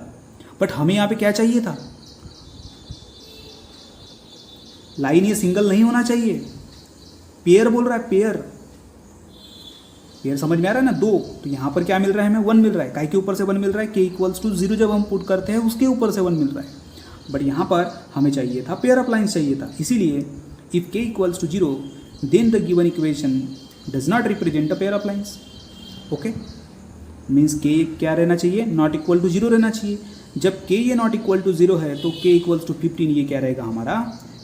बट हमें यहाँ पे क्या चाहिए था, लाइन, ये सिंगल नहीं होना चाहिए, पेयर बोल रहा है, पेयर समझ में आ रहा है ना, 2। तो यहाँ पर क्या मिल रहा है हमें, 1 मिल रहा है, काय के ऊपर से 1 मिल रहा है, के इक्वल्स टू जीरो जब हम पुट करते हैं उसके ऊपर से 1 मिल रहा है, बट यहाँ पर हमें चाहिए था पेयर ऑफ लाइन्स चाहिए था। इसीलिए if K equals to zero then the given equation does not represent a pair of lines. Okay, means K क्या रहना चाहिए, नॉट इक्वल टू जीरो रहना चाहिए। जब के ये नॉट इक्वल टू जीरो है तो के इक्वल्स टू 15 ये क्या रहेगा, हमारा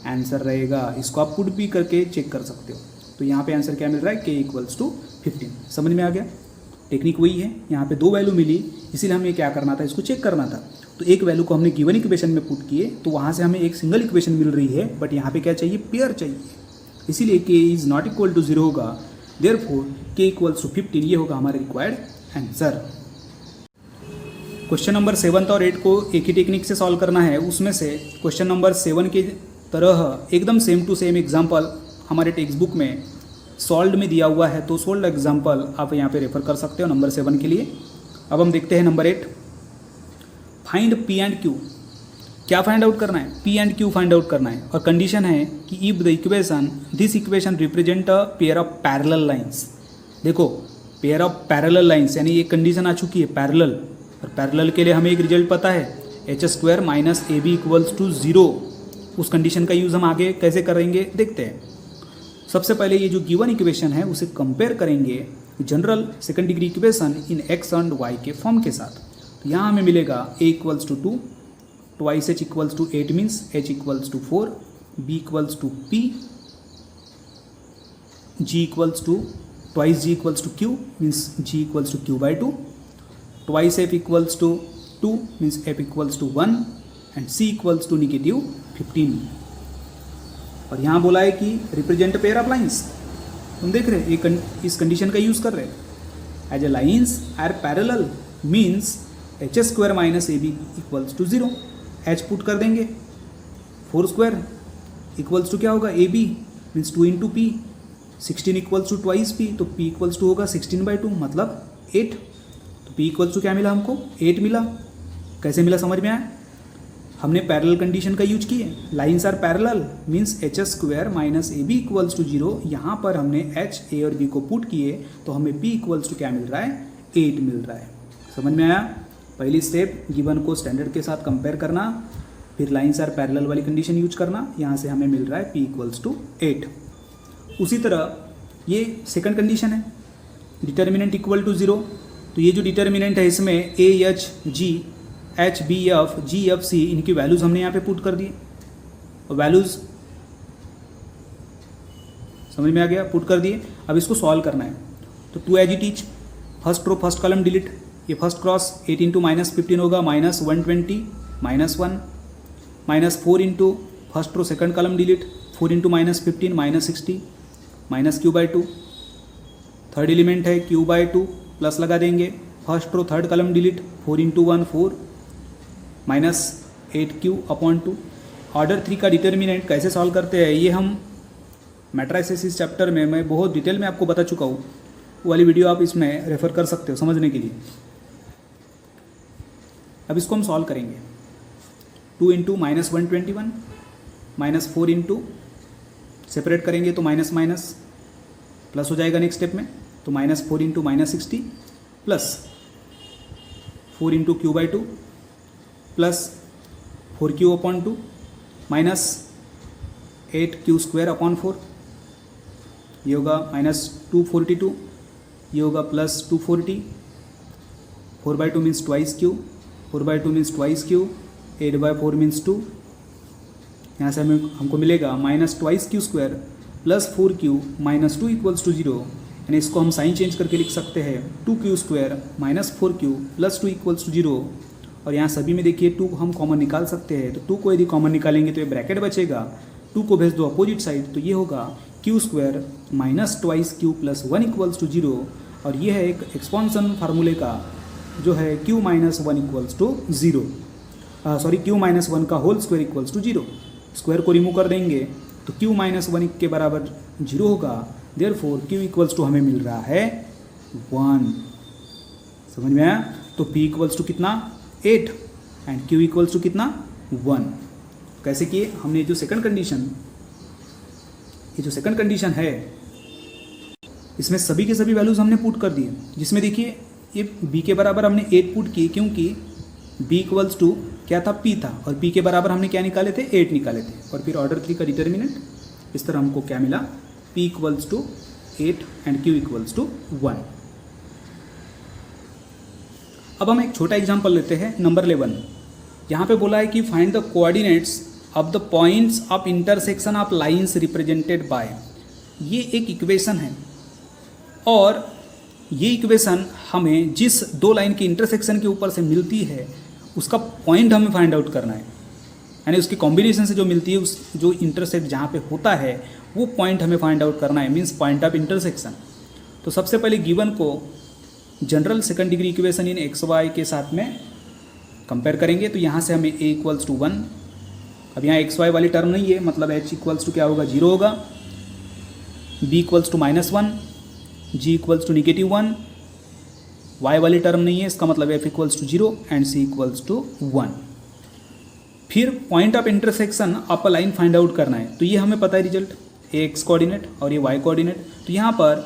आंसर रहेगा। इसको आप पुट भी करके चेक कर सकते हो। तो यहाँ पे आंसर क्या मिल रहा है, के इक्वल्स टू 15। समझ में आ गया, टेक्निक वही है। यहाँ पे 2 वैल्यू मिली, इसीलिए हमें क्या करना था, इसको चेक करना था। तो एक वैल्यू को हमने गिवन इक्वेशन में पुट किए तो वहाँ से हमें एक सिंगल इक्वेशन मिल रही है, बट यहाँ पे क्या चाहिए, पेयर चाहिए। इसीलिए K is not equal to zero होगा, देयरफॉर के इक्वल्स टू 15 ये होगा हमारा रिक्वायर्ड आंसर। क्वेश्चन नंबर 7 और 8 को एक ही टेक्निक से सॉल्व करना है। उसमें से क्वेश्चन नंबर 7 की तरह एकदम सेम टू सेम एग्जाम्पल हमारे टेक्स्ट बुक में सॉल्व में दिया हुआ है, तो सोल्ड एग्जाम्पल आप यहाँ पे रेफर कर सकते हो नंबर 7 के लिए। अब हम देखते हैं number 8, find P and Q. क्या फाइंड आउट करना है, P and Q find out करना है, और कंडीशन है कि if the equation this equation represent a pair of parallel lines. देखो पेयर ऑफ पैरेलल लाइंस यानी ये कंडीशन आ चुकी है पैरेलल, और पैरेलल के लिए हमें एक रिजल्ट पता है, H square minus A B equals to zero. उस कंडीशन का यूज़ हम आगे कैसे करेंगे देखते हैं। सबसे पहले ये जो गिवन इक्वेशन है उसे कंपेयर करेंगे general second degree equation in x and Y के फॉर्म के साथ। तो यहाँ हमें मिलेगा a equals to 2, twice h equals to 8 means h equals to 4, b equals to p, g equals to twice g equals to q means g equals to q by 2, twice f equals to 2 means f equals to 1 and c equals to -15। और यहाँ बोला है कि represent pair of lines. तुम देख रहे हैं इस कंडीशन का यूज़ कर रहे हैं। As a lines are parallel means H square minus A B equals to 0, H put कर देंगे, 4 स्क्वायर इक्वल्स टू क्या होगा, A B means 2 into P, 16 equals to twice P, तो पी इक्वल्स टू होगा 16/2 मतलब 8। तो पी इक्वल्स टू क्या मिला हमको, 8 मिला। कैसे मिला समझ में आया, हमने पैरेलल कंडीशन का यूज किए, lines are parallel means H square minus A B equals to 0। यहाँ पर हमने एच ए और बी को पुट किए तो हमें पी इक्वल्स टू क्या मिल रहा है, 8 मिल रहा है। समझ में आया, पहली स्टेप गिवन को स्टैंडर्ड के साथ कंपेयर करना, फिर लाइंस आर पैरेलल वाली कंडीशन यूज करना, यहाँ से हमें मिल रहा है पी इक्वल्स टू 8। उसी तरह ये सेकंड कंडीशन है, डिटर्मिनेंट इक्वल टू 0। तो ये जो डिटर्मिनेंट है इसमें A H G H B F G F C इनकी वैल्यूज़ हमने यहाँ पे पुट कर दिए, और वैल्यूज़ समझ में आ गया, पुट कर दिए। अब इसको सॉल्व करना है। तो 2 as it each, first row first column delete, ये फर्स्ट क्रॉस 8 इंटू -15 होगा -120 -1, -4 into first row second column delete, 4 into -15 -60 minus Q by 2। Third element है क्यू बाई 2 प्लस लगा देंगे, first row third column delete, 4 into 1 4 minus 8q upon 2। Order 3 का determinant कैसे solve करते हैं ये हम मैट्रिसेस इस चैप्टर में मैं बहुत डिटेल में आपको बता चुका हूँ, वो वाली वीडियो आप इसमें रेफर कर सकते हो समझने के लिए। अब इसको हम सॉल्व करेंगे। 2 इंटू -121 माइनस 4 इंटू सेपरेट करेंगे तो माइनस माइनस प्लस हो जाएगा नेक्स्ट स्टेप में, तो -4 into -60 plus 4 into Q by 2 plus 4q upon 2 minus 8q square upon 4, ये होगा -242, ये होगा +240, 4/2 means twice q, 4/2 means twice q, 8/4 means 2। यहाँ से हमको मिलेगा -2q square plus 4q minus 2 equals to 0, यानी इसको हम साइन चेंज करके लिख सकते हैं 2q square minus 4q plus 2 equals to 0। और यहाँ सभी में देखिए 2 हम कॉमन निकाल सकते हैं, तो 2 को यदि कॉमन निकालेंगे तो ये ब्रैकेट बचेगा, 2 को भेज दो अपोजिट साइड तो ये होगा q square minus twice q plus 1 equals to 0। और ये है एक एक्सपांसन फार्मूले का जो है q minus 1 equals to 0, sorry q minus 1 का whole square equals to 0। Square को रिमूव कर देंगे तो q माइनस 1 के बराबर 0 होगा, देयरफॉर q इक्वल्स टू हमें मिल रहा है 1। समझ में आया? तो p इक्वल्स टू कितना 8 एंड q इक्वल्स टू कितना 1। कैसे किए हमने? जो सेकंड कंडीशन है इसमें सभी के सभी वैल्यूज हमने पुट कर दिए, जिसमें देखिए ये b के बराबर हमने 8 पुट किए क्योंकि b इक्वल्स टू क्या था p था, और p के बराबर हमने क्या निकाले थे 8 निकाले थे। और फिर ऑर्डर 3 का डिटर्मिनेंट इस तरह हमको क्या मिला, p equals to 8 and q equals to 1। अब हम एक छोटा एग्जांपल लेते हैं नंबर 11। यहाँ पे बोला है कि find the coordinates of the points of intersection of lines represented bye. ये एक इक्वेशन है और ये इक्वेशन हमें जिस दो लाइन के इंटरसेक्शन के ऊपर से मिलती है उसका पॉइंट हमें फाइंड आउट करना है, यानी उसकी कॉम्बिनेशन से जो मिलती है उस जो इंटरसेक्ट जहाँ पे होता है वो पॉइंट हमें फाइंड आउट करना है, मीन्स पॉइंट ऑफ इंटरसेक्शन। तो सबसे पहले गिवन को general second degree equation in X Y के साथ में कंपेयर करेंगे। तो यहाँ से हमें a इक्वल्स टू 1, अब यहाँ एक्स वाई वाली टर्म नहीं है, मतलब h इक्वल्स टू क्या होगा 0 होगा, b equals to -1, g equals to -1, y वाली टर्म नहीं है, इसका मतलब f equals to 0 and c equals to 1। फिर पॉइंट ऑफ इंटरसेक्शन आपका लाइन फाइंड आउट करना है। तो ये हमें पता है रिजल्ट, a x कोऑर्डिनेट और ये y कोऑर्डिनेट। तो यहाँ पर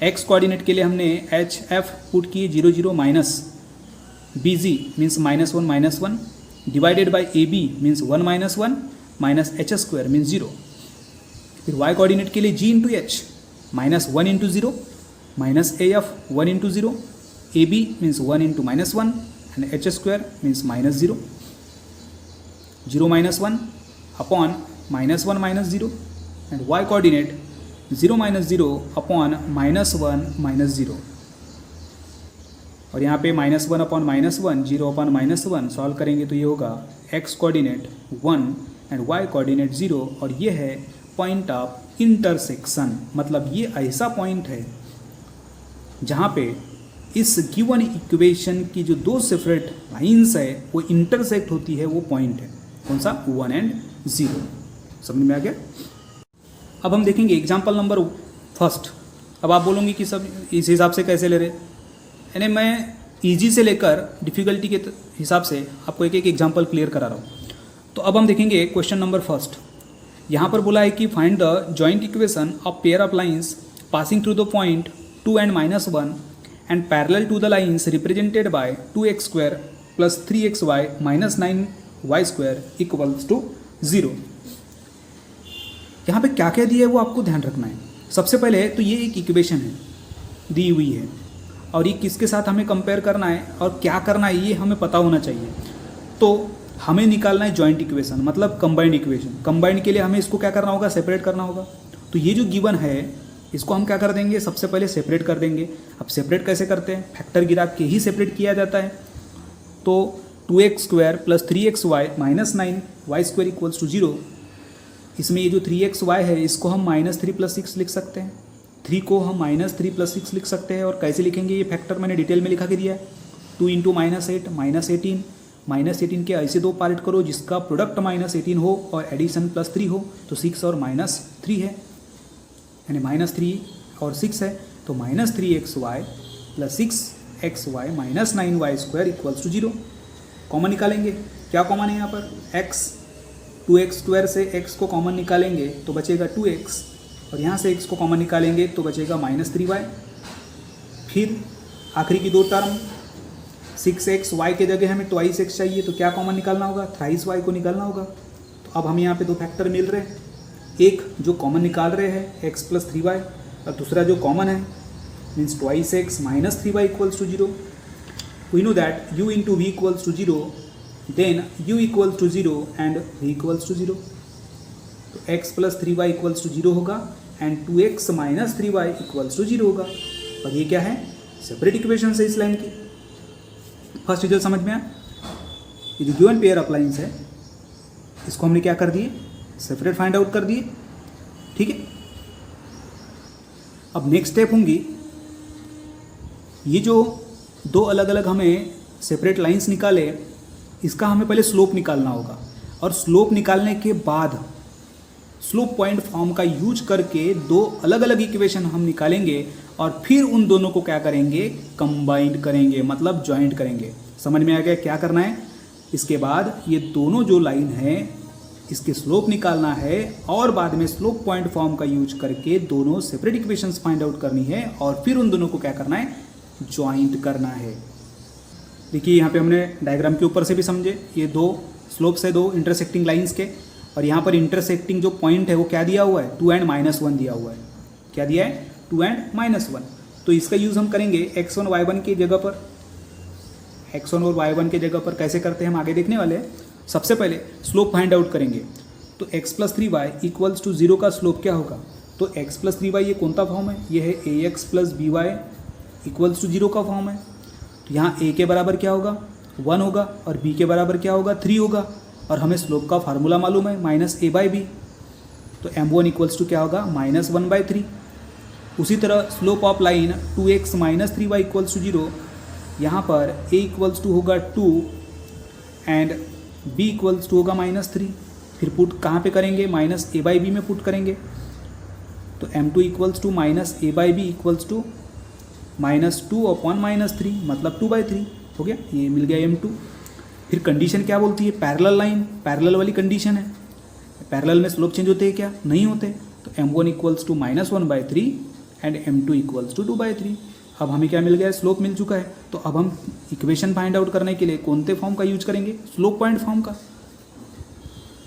x कोऑर्डिनेट के लिए हमने एच एफ पुट किए 0 0 minus B G means -1 -1 divided by A B means 1 -1 minus H square means 0। फिर y कोऑर्डिनेट के लिए g into H -1 into 0 minus A F 1 into 0, A B means 1 into -1 and H square means -0, 0 -1 upon -1 -0 and y coordinate 0 -0 upon -1 -0। और यहाँ पे -1 upon -1 0 upon -1 solve करेंगे तो ये होगा x coordinate 1 and y coordinate 0। और ये है पॉइंट ऑफ इंटरसेक्शन, मतलब ये ऐसा पॉइंट है जहाँ पे इस गिवन इक्वेशन की जो दो सेपरेट लाइंस है वो इंटरसेक्ट होती है, वो पॉइंट है कौन सा 1 एंड 0। समझ में आ गया? अब हम देखेंगे एग्जाम्पल नंबर फर्स्ट। अब आप बोलोगे कि सब इस हिसाब से कैसे ले रहे, यानी मैं इजी से लेकर डिफ़िकल्टी के हिसाब से आपको एक एक एग्जाम्पल क्लियर करा रहा हूँ। तो अब हम देखेंगे क्वेश्चन नंबर फर्स्ट। यहाँ पर बोला है कि find the joint equation of pair of lines passing through the point 2 and -1 and parallel to the lines represented by 2x² plus 3xy minus 9y² equals to 0। यहाँ पे क्या क्या दिया है वो आपको ध्यान रखना है। सबसे पहले तो ये एक इक्वेशन है दी हुई है और ये किसके साथ हमें कंपेयर करना है और क्या करना है ये हमें पता होना चाहिए। तो हमें निकालना है जॉइंट इक्वेशन, मतलब कंबाइंड इक्वेशन। कंबाइंड के लिए हमें इसको क्या करना होगा, सेपरेट करना होगा। तो ये जो गिवन है इसको हम क्या कर देंगे, सबसे पहले सेपरेट कर देंगे। अब सेपरेट कैसे करते हैं, फैक्टर गिरा के ही सेपरेट किया जाता है। तो 2x² plus 3xy minus 9y² equals to 0। इसमें ये जो 3xy है इसको हम -3 + 6 लिख सकते हैं, 3 को हम -3 + 6 लिख सकते हैं। और कैसे लिखेंगे, ये फैक्टर मैंने डिटेल में लिखा के दिया है। 2 × -8 -18, -18 के ऐसे दो पार्ट करो जिसका प्रोडक्ट -18 हो और एडिशन +3 हो, तो 6 और -3 है, यानी -3 और 6 है, तो -3xy + 6xy - 9y² = 0। कॉमन निकालेंगे, क्या कॉमन है यहाँ पर, x, 2x² से x को कॉमन निकालेंगे तो बचेगा 2x, और यहाँ से x को कॉमन निकालेंगे तो बचेगा -3y। फिर आखिरी की दो टर्म 6xy के जगह हमें 2x चाहिए, तो क्या कॉमन निकालना होगा, थ्राइस y को निकालना होगा। तो अब हमें यहाँ पे दो फैक्टर मिल रहे हैं, एक जो कॉमन निकाल रहे हैं x + 3y, और दूसरा जो कॉमन है means 2x - 3y = 0। We know that u × v = 0, then u = 0 and v = 0। तो x + 3y = 0 होगा एंड 2x - 3y = 0 होगा। और ये क्या है, सेपरेट इक्वेशन है इस लाइन की। फर्स्ट रिजल्ट समझ में आया। ये जो गिवन पेयर ऑफ लाइन्स है इसको हमने क्या कर दिए, सेपरेट फाइंड आउट कर दिए, ठीक है। अब नेक्स्ट स्टेप होंगी, ये जो दो अलग अलग हमें सेपरेट लाइंस निकाले, इसका हमें पहले स्लोप निकालना होगा, और स्लोप निकालने के बाद स्लोप पॉइंट फॉर्म का यूज करके दो अलग अलग इक्वेशन हम निकालेंगे, और फिर उन दोनों को क्या करेंगे, कंबाइंड करेंगे, मतलब ज्वाइंट करेंगे। समझ में आ गया क्या करना है। इसके बाद ये दोनों जो लाइन है इसके स्लोप निकालना है, और बाद में स्लोप पॉइंट फॉर्म का यूज करके दोनों सेपरेट इक्वेशंस फाइंड आउट करनी है, और फिर उन दोनों को क्या करना है, ज्वाइंट करना है। देखिए यहाँ पे हमने डायग्राम के ऊपर से भी समझे, ये दो स्लोप्स है दो इंटरसेक्टिंग लाइंस के, और यहाँ पर इंटरसेक्टिंग जो पॉइंट है वो क्या दिया हुआ है, 2 and -1 दिया हुआ है। क्या दिया है, 2 and -1। तो इसका यूज़ हम करेंगे x1 y1 की जगह पर, x1 और y1 के जगह पर। कैसे करते हैं हम आगे देखने वाले हैं। सबसे पहले स्लोप फाइंड आउट करेंगे, तो x + 3y = 0 का स्लोप क्या होगा, तो x + 3y ये कौन सा फॉर्म है, ये है ax + by = 0 का फॉर्म है। तो यहाँ a के बराबर क्या होगा, 1 होगा, और b के बराबर क्या होगा, 3 होगा, और हमें स्लोप का फार्मूला मालूम है -a/b। तो m1 = क्या होगा, -1/3। उसी तरह slope of line 2x - 3y = 0, यहाँ पर a = होगा 2 एंड b = होगा -3। फिर पुट कहाँ पे करेंगे, -a/b में पुट करेंगे। तो m2 = -a/b = -2/-3, मतलब 2/3 हो गया, ये मिल गया m2। फिर कंडीशन क्या बोलती है, पैरेलल लाइन, पैरेलल वाली कंडीशन है। पैरेलल में स्लोप चेंज होते हैं क्या, नहीं होते। तो m1 = -1/3 एंड m2 = 2/3। अब हमें क्या मिल गया है, स्लोप मिल चुका है। तो अब हम इक्वेशन फाइंड आउट करने के लिए कौन से फॉर्म का यूज करेंगे, स्लोप पॉइंट फॉर्म का।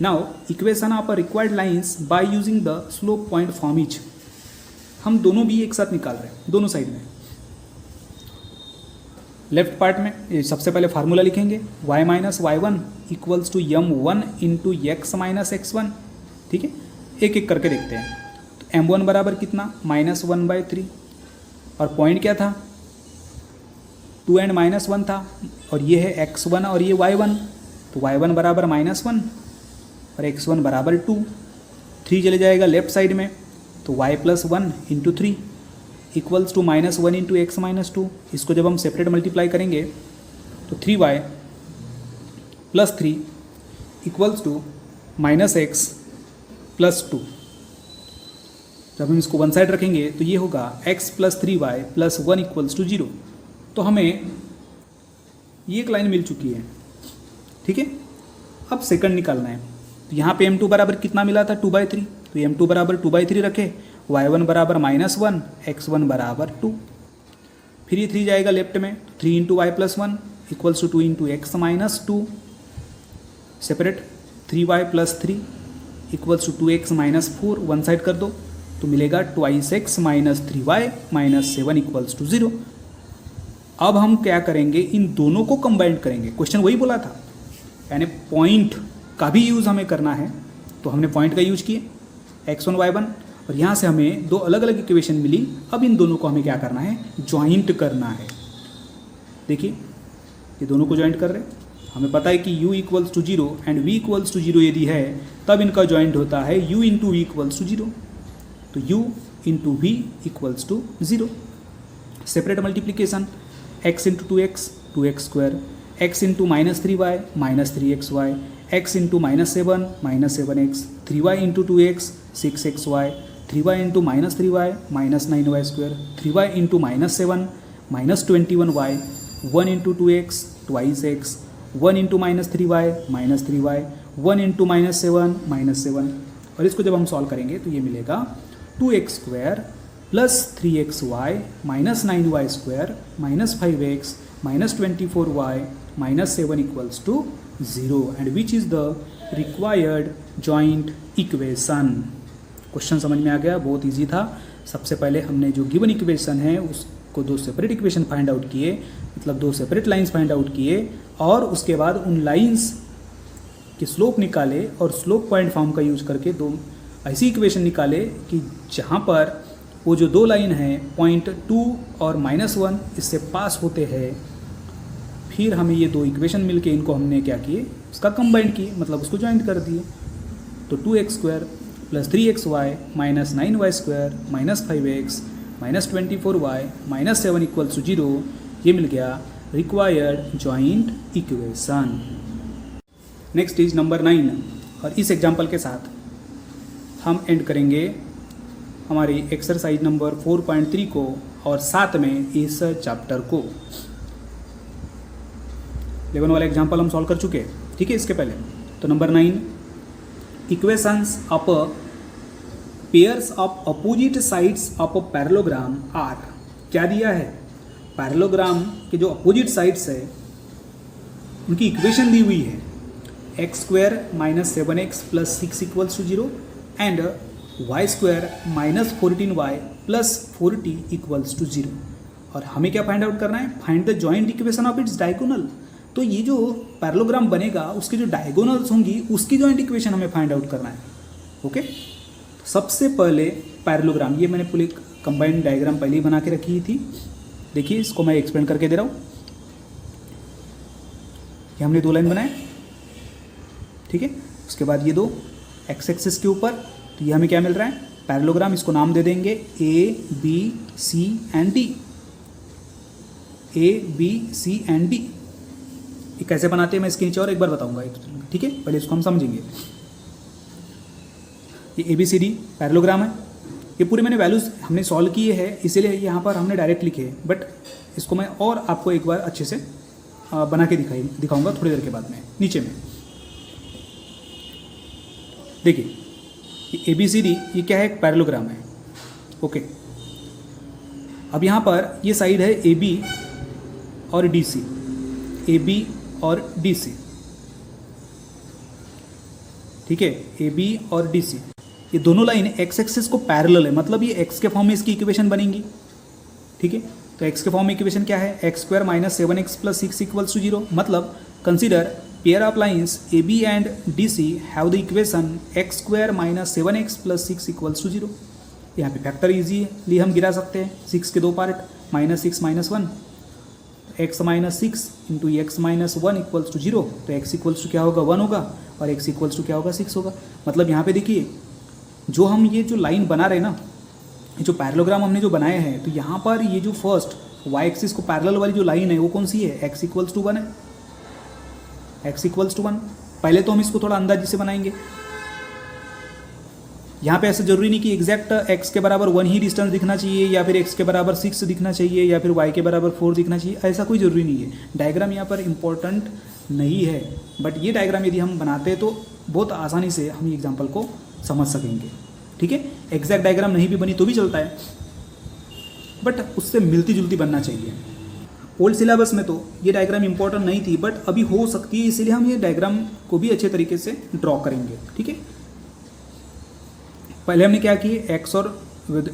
Now equation of required lines by using the slope point form etch. हम दोनों भी एक साथ निकाल रहे हैं, दोनों साइड में। लेफ्ट पार्ट में सबसे पहले फार्मूला लिखेंगे, y - y1 = m1 × x - x1, ठीक है। एक एक करके देखते हैं। तो m1 बराबर कितना, -1/3, और पॉइंट क्या था, 2 and -1 था, और ये है x1 और ये y1। तो y1 बराबर -1 और x1 बराबर 2। 3 चले जाएगा लेफ्ट साइड में, तो y + 1 × 3 = -1 × x - 2। इसको जब हम सेपरेट मल्टीप्लाई करेंगे तो 3y + 3 = -x + 2। जब हम इसको वन साइड रखेंगे तो ये होगा x + 3y + 1 = 0। तो हमें ये एक लाइन मिल चुकी है, ठीक है। अब सेकंड निकालना है। तो यहाँ पे m2 बराबर कितना मिला था, 2/3। तो m2 बराबर 2/3 रखे, y1 बराबर -1, x1 बराबर 2। फिर ये 3 जाएगा लेफ्ट में, 3 × y + 1 = 2 × x - 2। Separate 3y + 3 = 2x - 4, one side कर दो, तो मिलेगा 2x - 3y - 7 = 0। अब हम क्या करेंगे, इन दोनों को कंबाइंड करेंगे। क्वेश्चन वही बोला था, यानी पॉइंट का भी यूज़ हमें करना है, तो हमने पॉइंट का यूज किए x1 y1, और यहाँ से हमें दो अलग अलग इक्वेशन मिली। अब इन दोनों को हमें क्या करना है, ज्वाइंट करना है। देखिए ये दोनों को ज्वाइंट कर रहे हैं, हमें पता है कि u equals to 0 and v equals to 0 यदि है तब इनका जॉइंट होता है u into V equals to 0। तो u into V equals to 0। Separate multiplication x into 2x 2x square, x into minus 3y minus 3xy, x into -7 -7x, 3y into 2x 6xy, 3y into -3y minus 9y square, 3y into -7 minus 21y, 1 into 2x twice x, 1 into -3y minus 3y, 1 into -7 -7। और इसको जब हम solve करेंगे तो ये मिलेगा 2x square plus 3xy minus 9y square minus 5x minus 24y minus 7 equals to 0 and which is the required joint equation. Question समझ में आ गया, बहुत इजी था। सबसे पहले हमने जो गिवन इक्वेशन है उसको दो सेपरेट इक्वेशन फाइंड आउट किए, मतलब दो सेपरेट लाइंस फाइंड आउट किए और उसके बाद उन लाइंस के स्लोप निकाले और स्लोप पॉइंट फॉर्म का यूज करके दो ऐसी इक्वेशन निकाले कि जहाँ पर वो जो दो लाइन है पॉइंट 2 और -1 इससे पास होते हैं। फिर हमें ये दो इक्वेशन मिलके इनको हमने क्या किए, उसका कंबाइंड किए, मतलब उसको ज्वाइंट कर दिए। तो 2x square plus 3xy minus 9y square minus 5x minus 24y minus 7 equals to 0, ये मिल गया required joint equation. Next is number 9 और इस एग्जाम्पल के साथ हम एंड करेंगे हमारी एक्सरसाइज नंबर 4.3 को और साथ में इस चैप्टर को। 11 वाला एग्जाम्पल हम सॉल्व कर चुके हैं, ठीक है। इसके पहले तो number 9, equations of pairs of opposite sides of a parallelogram are. क्या दिया है, पैरेललोग्राम के जो अपोजिट साइड्स है उनकी इक्वेशन दी हुई है, X square minus 7x plus 6 equals to 0 and Y square minus 14y plus 40 equals to 0। और हमें क्या फाइंड आउट करना है, find the joint equation of its diagonal. तो ये जो पैरेललोग्राम बनेगा उसके जो डायगोनल्स होंगी उसकी जॉइंट इक्वेशन हमें फाइंड आउट करना है। ओके, सबसे पहले पैरेललोग्राम, ये मैंने पूरी कंबाइंड डायग्राम पहले ही बना के रखी थी। देखिए इसको मैं एक्सप्लेन करके दे रहा हूँ। ये हमने दो लाइन बनाए, ठीक है। उसके बाद ये दो एक्स एक्सिस के ऊपर, तो ये हमें क्या मिल रहा है, पैरेललोग्राम। इसको नाम दे देंगे A B C and D. A B C and D ये कैसे बनाते हैं मैं इसके नीचे और एक बार बताऊंगा, ठीक है। पहले इसको हम समझेंगे। ये A B C D parallelogram है। ये पूरे मैंने वैल्यूज हमने सॉल्व किए हैं, इसीलिए यहाँ पर हमने डायरेक्ट लिखे हैं, बट इसको मैं और आपको एक बार अच्छे से बना के दिखाऊंगा थोड़ी देर के बाद में। नीचे में देखिए ये ABCD ये क्या है, एक पैरेललोग्राम है। ओके, अब यहाँ पर ये साइड है AB और DC, AB और DC, ठीक है। AB और DC ये दोनों लाइन एक्स एक्सिस को पैरेलल है, मतलब ये एक्स के फॉर्म में इसकी इक्वेशन बनेंगी, ठीक है। तो एक्स के फॉर्म में इक्वेशन क्या है, X square minus 7x plus 6 equals to 0। मतलब consider pair of lines AB and DC have the equation x square minus 7x plus 6 equals to 0। यहाँ पे फैक्टर इजीली हम गिरा सकते हैं, 6 के दो part, minus 6 minus 1, x minus 6 into X minus 1 equals to 0। तो x इक्वल्स टू क्या होगा, 1 होगा, और x इक्वल्स टू क्या होगा, 6 होगा। मतलब यहाँ पे देखिए जो हम ये जो लाइन बना रहे हैं ना, ये जो पैरेललोग्राम हमने जो बनाए हैं, तो यहाँ पर ये जो फर्स्ट y एक्सिस को पैरेलल वाली जो लाइन है वो कौन सी है, x इक्वल्स टू 1 है, x इक्वल्स टू 1। पहले तो हम इसको थोड़ा अंदाजे से बनाएंगे। यहाँ पे ऐसा जरूरी नहीं कि एग्जैक्ट x के बराबर 1 ही डिस्टेंस दिखना चाहिए, या फिर x के बराबर 6 दिखना चाहिए, या फिर y के बराबर 4 दिखना चाहिए, ऐसा कोई ज़रूरी नहीं है। डायग्राम यहाँ पर इम्पोर्टेंट नहीं है, बट ये डायग्राम यदि हम बनाते हैं तो बहुत आसानी से हम ये एग्जाम्पल को समझ सकेंगे, ठीक है। एग्जैक्ट डायग्राम नहीं भी बनी तो भी चलता है, बट उससे मिलती जुलती बनना चाहिए। ओल्ड सिलेबस में तो ये डायग्राम इंपॉर्टेंट नहीं थी, बट अभी हो सकती है, इसीलिए हम ये डायग्राम को भी अच्छे तरीके से ड्रॉ करेंगे, ठीक है। पहले हमने क्या किए, एक्स और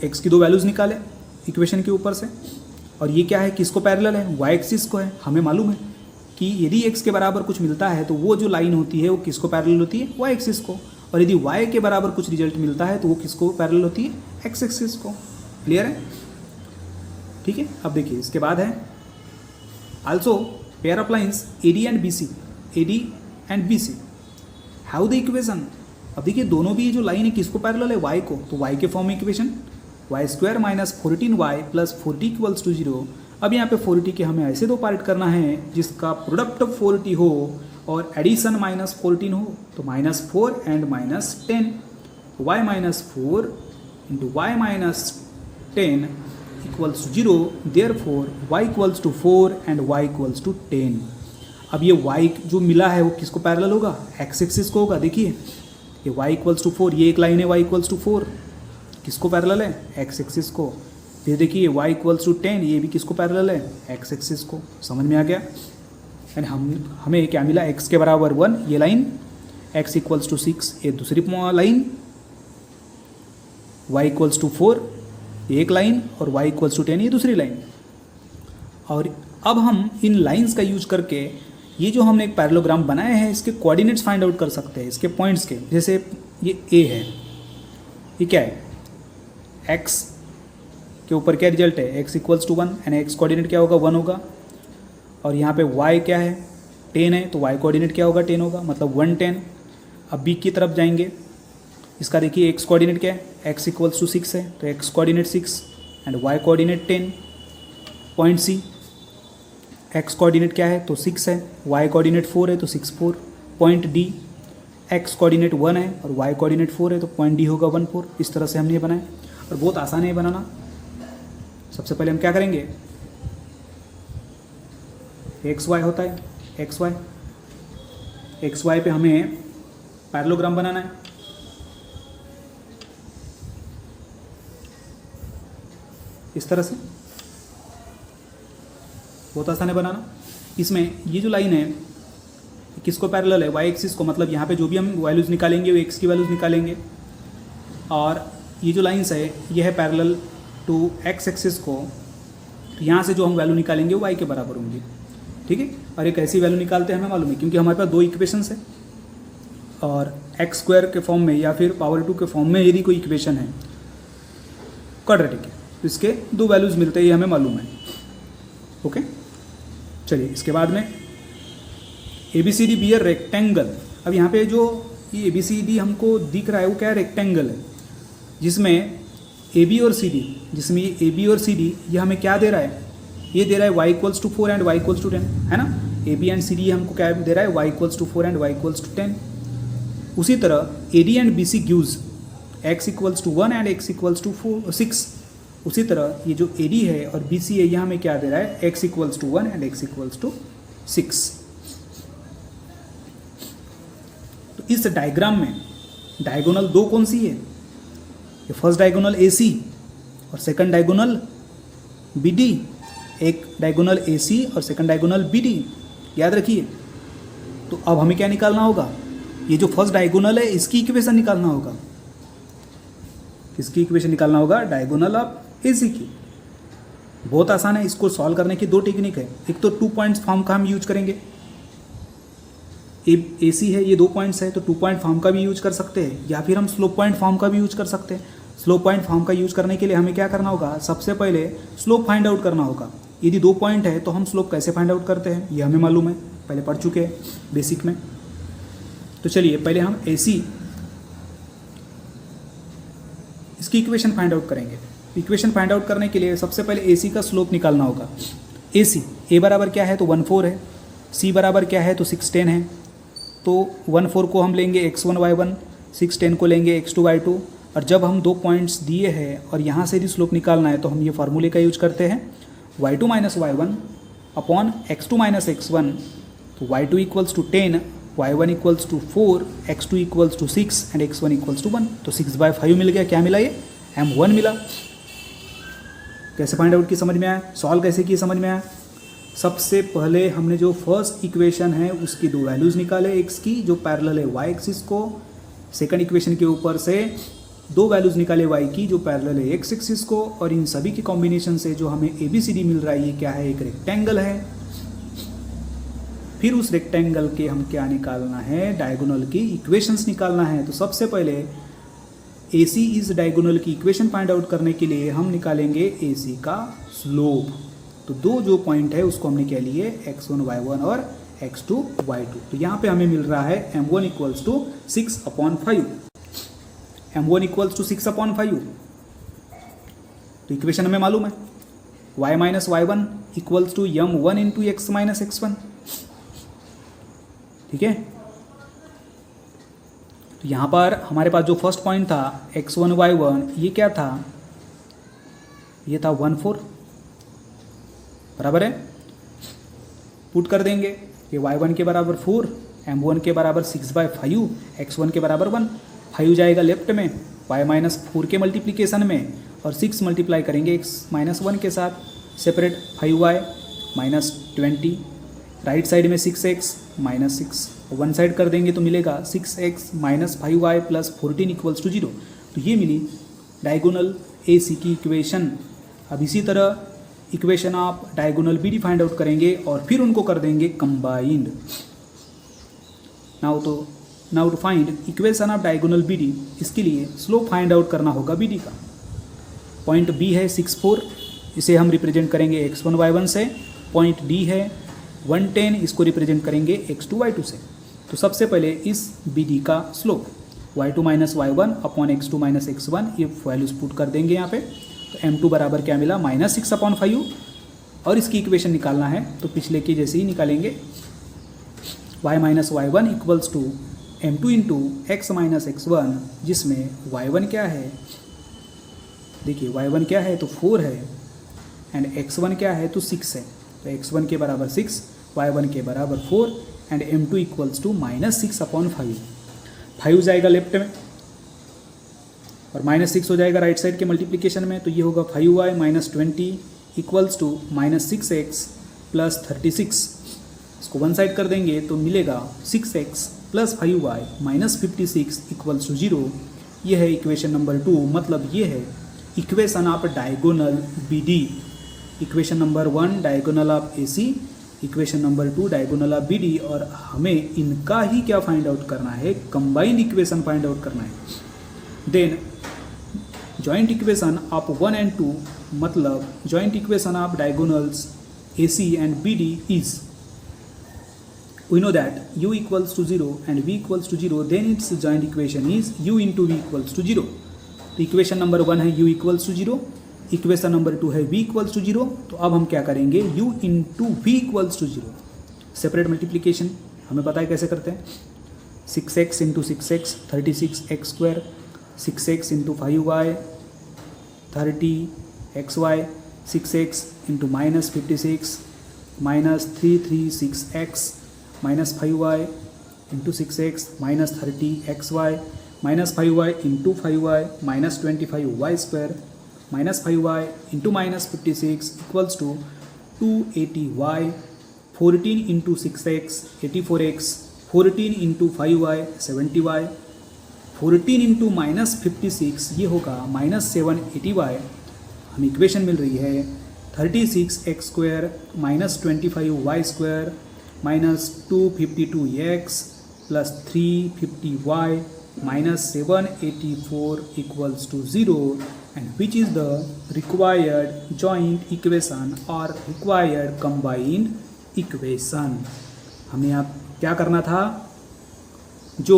एक्स की दो वैल्यूज़ निकाले इक्वेशन के ऊपर से, और ये क्या है, किसको पैरेलल है, वाई एक्सिस को है। हमें मालूम है कि यदि एक्स के बराबर कुछ मिलता है तो वो जो लाइन होती है वो किसको पैरेलल होती है, वाई एक्सिस को, और यदि वाई के बराबर कुछ रिजल्ट मिलता है तो वो किसको पैरेलल होती है, एक्स एक्सिस को। क्लियर है, ठीक है। अब देखिए इसके बाद है also pair of lines AD and BC AD and BC how the equation. अब देखिए दोनों भी जो लाइन है किसको पैरेलल है, y को, तो y के फॉर्म में equation y² minus 14y plus 40 equals to 0। अब यहाँ पे 40 के हमें ऐसे दो पार्ट करना है जिसका प्रोडक्ट 40 हो और एडिशन माइनस 14 हो, तो -4 and -10 y minus 4 into Y minus 10 equals to 0, therefore y equals to 4 and y equals to 10। अब ये y जो मिला है वो किसको पैरेलल होगा, x एक्सिस को होगा। देखिए ये y इक्वल्स टू 4, ये एक लाइन है y इक्वल्स टू 4, किसको पैरेलल है, x एक्सिस को। फिर देखिए y इक्वल्स टू 10, ये भी किसको पैरेलल है, x एक्सिस को। समझ में आ गया। एंड हमें क्या मिला, x के बराबर 1 ये लाइन, x इक्वल्स टू 6 ये दूसरी लाइन, y इक्वल्स टू 4 ये एक लाइन और y इक्वल्स टू 10 ये दूसरी लाइन। और अब हम इन लाइंस का यूज करके ये जो हमने एक पैरेललोग्राम बनाया है इसके कोऑर्डिनेट्स फाइंड आउट कर सकते हैं, इसके पॉइंट्स के। जैसे ये a है, ये क्या है, x के ऊपर क्या रिजल्ट है, x equals to 1 and x coordinate क्या होगा, 1 होगा। और यहाँ पे y क्या है, 10 है, तो y कोऑर्डिनेट क्या होगा, 10 होगा, मतलब 1 10। अब b की तरफ जाएंगे, इसका देखिए x कोऑर्डिनेट क्या है, x इक्वल्स टू 6 है, तो x coordinate 6 and y coordinate 10। Point c, x coordinate क्या है, तो 6 है, y कोऑर्डिनेट 4 है, तो 6 4। पॉइंट d, x कोऑर्डिनेट 1 है और y कोऑर्डिनेट 4 है, तो पॉइंट d होगा 1 4। इस तरह से हमने ये बनाया और बहुत आसान है बनाना। सबसे पहले हम क्या करेंगे, xy होता है, xy पे हमें पैरेललोग्राम बनाना है। इस तरह से बहुत आसान है बनाना। इसमें ये जो लाइन है किसको पैरेलल है, y एक्सिस को, मतलब यहाँ पे जो भी हम वैल्यूज़ निकालेंगे वो x की वैल्यूज़ निकालेंगे। और ये जो लाइन्स है ये है पैरेलल टू x एक्सिस को, तो यहाँ से जो हम वैल्यू निकालेंगे वो y के बराबर होंगी। ठीक है, और एक ऐसी वैल्यू निकालते हैं हमें मालूम है, क्योंकि हमारे पास दो इक्वेशंस है और x² के फॉर्म में या फिर पावर 2 के फॉर्म में यदि कोई इक्वेशन है क्वाड्रेटिक है तो इसके दो वैल्यूज़ मिलते हैं, ये हमें मालूम है। ओके, चलिए इसके बाद में ABCD बी ए रेक्टेंगल। अब यहाँ पे जो ये ABCD हमको दिख रहा है वो क्या है, रेक्टेंगल है, जिसमें AB और CD, जिसमें ये AB और CD ये हमें क्या दे रहा है, ये दे रहा है y equals to 4 and y equals to 10, है ना। AB एंड CD हमको क्या दे रहा है, y equals to 4 and y equals to 10। उसी तरह AD and BC gives x equals to 1 and x equals to 6। उसी तरह ये जो AD है और BC है ये हमें क्या दे रहा है, x equals to 1 and x equals to 6। तो इस डायग्राम में डायगोनल दो कौन सी है, ये फर्स्ट डायगोनल AC और सेकंड डायगोनल BD। एक डायगोनल AC और सेकंड डायगोनल BD, याद रखिए। तो अब हमें क्या निकालना होगा, ये जो फर्स्ट डायगोनल है इसकी इक्वेशन निकालना होगा। किसकी इक्वेशन निकालना होगा, डायगोनल ऑफ AC की। बहुत आसान है, इसको सॉल्व करने की दो टेक्निक है। एक तो 2 पॉइंट्स फॉर्म का हम यूज करेंगे, AC है ये 2 पॉइंट्स है तो 2 पॉइंट फॉर्म का भी यूज कर सकते हैं, या फिर हम स्लोप पॉइंट फॉर्म का भी यूज कर सकते हैं। स्लोप पॉइंट फॉर्म का यूज करने के लिए हमें क्या करना होगा, सबसे पहले स्लोप फाइंड आउट करना होगा। यदि 2 पॉइंट है तो हम स्लोप कैसे फाइंड आउट करते हैं ये हमें मालूम है, पहले पढ़ चुके हैं बेसिक में। तो चलिए पहले हम AC इसकी इक्वेशन फाइंड आउट करेंगे। इक्वेशन फाइंड आउट करने के लिए सबसे पहले AC का स्लोप निकालना होगा। AC A बराबर क्या है, तो 1 4 है, C बराबर क्या है, तो 6 10 है। तो 1 4 को हम लेंगे x1 y1, 6 10 को लेंगे x2 y2। और जब हम 2 पॉइंट्स दिए हैं और यहाँ से भी स्लोप निकालना है तो हम ये फार्मूले का यूज करते हैं, y2 minus y1 upon x2 minus x1। तो y2 equals to 10, y1 equals to 4, x2 equals to 6 and x1 equals to 1। तो 6/5 मिल गया। क्या मिला, ये m1 मिला। कैसे फाइंड आउट की समझ में आया, सॉल्व कैसे की समझ में आया। सबसे पहले हमने जो फर्स्ट इक्वेशन है उसकी दो वैल्यूज़ निकाले, x की जो पैरेलल है y एक्सिस को। सेकंड इक्वेशन के ऊपर से दो वैल्यूज़ निकाले y की जो पैरेलल है x एक्सिस को। और इन सभी के कॉम्बिनेशन से जो हमें ABCD मिल रहा है ये क्या है, एक रेक्टेंगल है। फिर उस रेक्टेंगल के हम क्या निकालना है, डायगोनल की इक्वेशंस निकालना है। तो सबसे पहले AC इस डायगोनल की इक्वेशन फाइंड आउट करने के लिए हम निकालेंगे AC का स्लोप। तो दो जो पॉइंट है उसको हमने क्या लिए, x1 y1 और x2 y2। तो यहाँ पे हमें मिल रहा है m1 equals to 6/5, m1 equals to 6/5। तो इक्वेशन हमें मालूम है y minus y1 equals to m1 into x minus x1, ठीक है। तो यहाँ पर हमारे पास जो फर्स्ट पॉइंट था x1 y1, ये क्या था, ये था 1 4, बराबर है। पुट कर देंगे, ये y1 के बराबर 4, m1 के बराबर 6/5, x1 के बराबर 1, 5 जाएगा लेफ्ट में y माइनस 4 के मल्टीप्लीकेशन में, और 6 मल्टीप्लाई करेंगे x माइनस 1 के साथ, separate 5y minus 20, right side में 6x माइनस 6, वन साइड कर देंगे तो मिलेगा 6x minus 5y plus 14 equals to 0। तो ये मिली डायगोनल AC की इक्वेशन। अब इसी तरह इक्वेशन आप डायगोनल BD फाइंड आउट करेंगे और फिर उनको कर देंगे combined. Now to find equation of diagonal BD, इसके लिए स्लोप फाइंड आउट करना होगा BD का। पॉइंट B है 6 4, इसे हम रिप्रेजेंट करेंगे x1 y1 से। पॉइंट D है 110, इसको रिप्रेजेंट करेंगे x2 y2 से। तो सबसे पहले इस BD का slope y2 minus y1 upon x2 minus x1, ये वैल्यूज पुट कर देंगे यहाँ पे। तो m2 बराबर क्या मिला, माइनस 6/5, और इसकी इक्वेशन निकालना है तो पिछले के जैसे ही निकालेंगे। y minus y1 equals to m2 into x minus x1, जिसमें y1 क्या है, देखिए y1 क्या है तो 4 है, एंड x1 क्या है तो 6 है। तो x1 के बराबर 6, y1 के बराबर 4, and m2 equals to minus 6/5। 5 जाएगा लेफ्ट में और माइनस 6 हो जाएगा राइट साइड के मल्टीप्लिकेशन में, तो ये होगा 5y minus 20 equals to minus 6x plus 36। इसको वन साइड कर देंगे तो मिलेगा 6x plus 5y minus 56 equals to 0। ये है इक्वेशन नंबर 2, मतलब ये है equation of diagonal BD। Equation number 1 diagonal of AC, equation number 2 diagonal of BD, और हमें इनका ही क्या फाइंड आउट करना है, कंबाइंड इक्वेशन फाइंड आउट करना है। देन जॉइंट इक्वेशन ऑफ 1 and 2, मतलब joint equation of diagonals AC and BD is, we know that u equals to 0 and v equals to 0, then its joint equation is u into v equals to 0। तो equation number 1 है u equals to 0, equation number 2 है v equals to 0। तो अब हम क्या करेंगे, u into v equals to 0, separate multiplication हमें पता है कैसे करते हैं। 6x into 6x 36x square, 6x into 5y 30xy, 6x into minus 56 minus 336x minus 5y into 6x minus 30xy minus 5y into 5y minus 25y square minus 5y into minus 56 equals to 280y, 14 into 6x 84x, 14 into 5y 70y, 14 into minus 56 ये होगा minus 780y। हम equation मिल रही है 36x square minus 25y square minus 252x plus 350y minus 784 equals to 0, and which is the required joint equation और required combined equation. हमें यहाँ क्या करना था, जो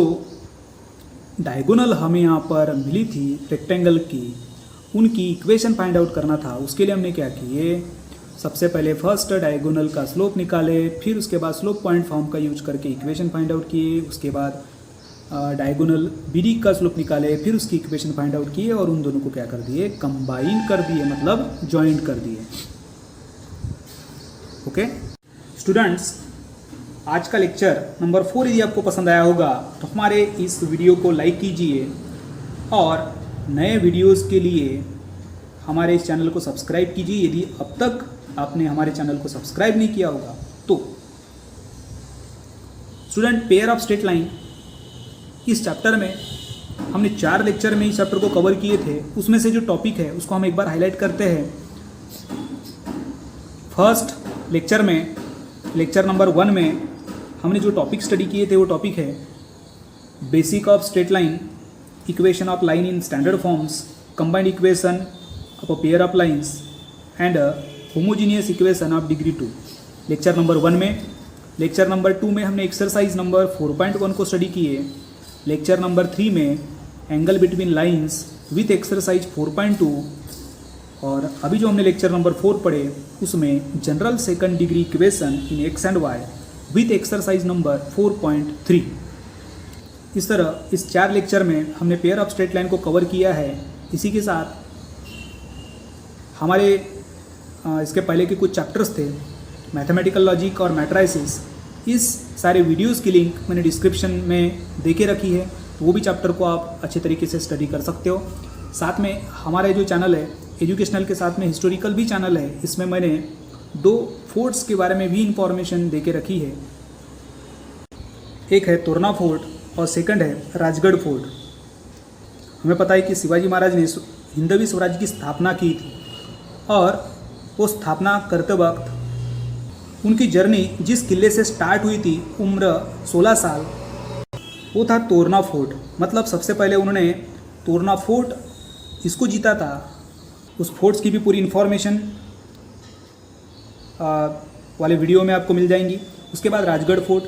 डायगोनल हमें यहाँ पर मिली थी रेक्टेंगल की, उनकी इक्वेशन फाइंड आउट करना था। उसके लिए हमने क्या किए, सबसे पहले फर्स्ट डायगोनल का स्लोप निकाले, फिर उसके बाद स्लोप पॉइंट फॉर्म का यूज करके इक्वेशन फाइंड आउट किए, उसके बाद डायगोनल BD का स्लोप निकाले, फिर उसकी इक्वेशन फाइंड आउट किए, और उन दोनों को क्या कर दिए, कंबाइन कर दिए, मतलब जॉइंट कर दिए। ओके स्टूडेंट्स, आज का लेक्चर नंबर 4 यदि आपको पसंद आया होगा तो हमारे इस वीडियो को लाइक कीजिए, और नए वीडियोस के लिए हमारे इस चैनल को सब्सक्राइब कीजिए यदि अब तक आपने हमारे चैनल को सब्सक्राइब नहीं किया होगा तो। Student, pair of straight line, इस चैप्टर में हमने 4 लेक्चर में इस चैप्टर को कवर किए थे। उसमें से जो टॉपिक है उसको हम एक बार हाईलाइट करते हैं। फर्स्ट लेक्चर में, लेक्चर नंबर 1 में हमने जो टॉपिक स्टडी किए थे वो टॉपिक है basic of straight line, equation of line in standard forms, combined equation of a pair of lines, and homogeneous equation of degree 2। Lecture number 1 में, lecture number 2 में हमने एक्सरसाइज नंबर 4.1 को study किए। Lecture number 3 में angle between lines with exercise 4.2, और अभी जो हमने लेक्चर नंबर 4 पढ़े उसमें general second degree equation in x and Y with exercise number 4.3। इस तरह इस 4 लेक्चर में हमने पेयर ऑफ स्ट्रेट लाइन को कवर किया है। इसी के साथ हमारे इसके पहले के कुछ चैप्टर्स थे, मैथमेटिकल लॉजिक और मैट्राइसिस। इस सारे वीडियोस की लिंक मैंने डिस्क्रिप्शन में दे के रखी है, तो वो भी चैप्टर को आप अच्छे तरीके से स्टडी कर सकते हो। साथ में हमारा जो चैनल है एजुकेशनल के साथ में हिस्टोरिकल भी चैनल है, इसमें मैंने 2 फोर्ट्स के बारे में भी इंफॉर्मेशन दे के रखी है। एक है तोरना फोर्ट और सेकंड है राजगढ़ फोर्ट। हमें पता है कि शिवाजी महाराज ने हिंदवी स्वराज्य की स्थापना की थी, और वो स्थापना करते वक्त उनकी जर्नी जिस किले से स्टार्ट हुई थी, उम्र 16 साल, वो था तोरना फोर्ट। मतलब सबसे पहले उन्होंने तोरना फोर्ट इसको जीता था। उस फोर्ट्स की भी पूरी इन्फॉर्मेशन वाले वीडियो में आपको मिल जाएंगी। उसके बाद राजगढ़ फोर्ट,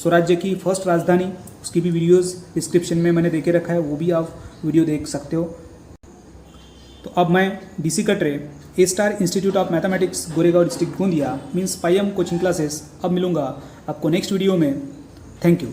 स्वराज्य की फर्स्ट राजधानी, उसकी भी वीडियोस डिस्क्रिप्शन में मैंने देके रखा है, वो भी आप वीडियो देख सकते हो। तो अब मैं BC कटरे A* institute of mathematics Goregaon district Gondia means poem coaching classes अब मिलूँगा आपको नेक्स्ट वीडियो में। Thank you.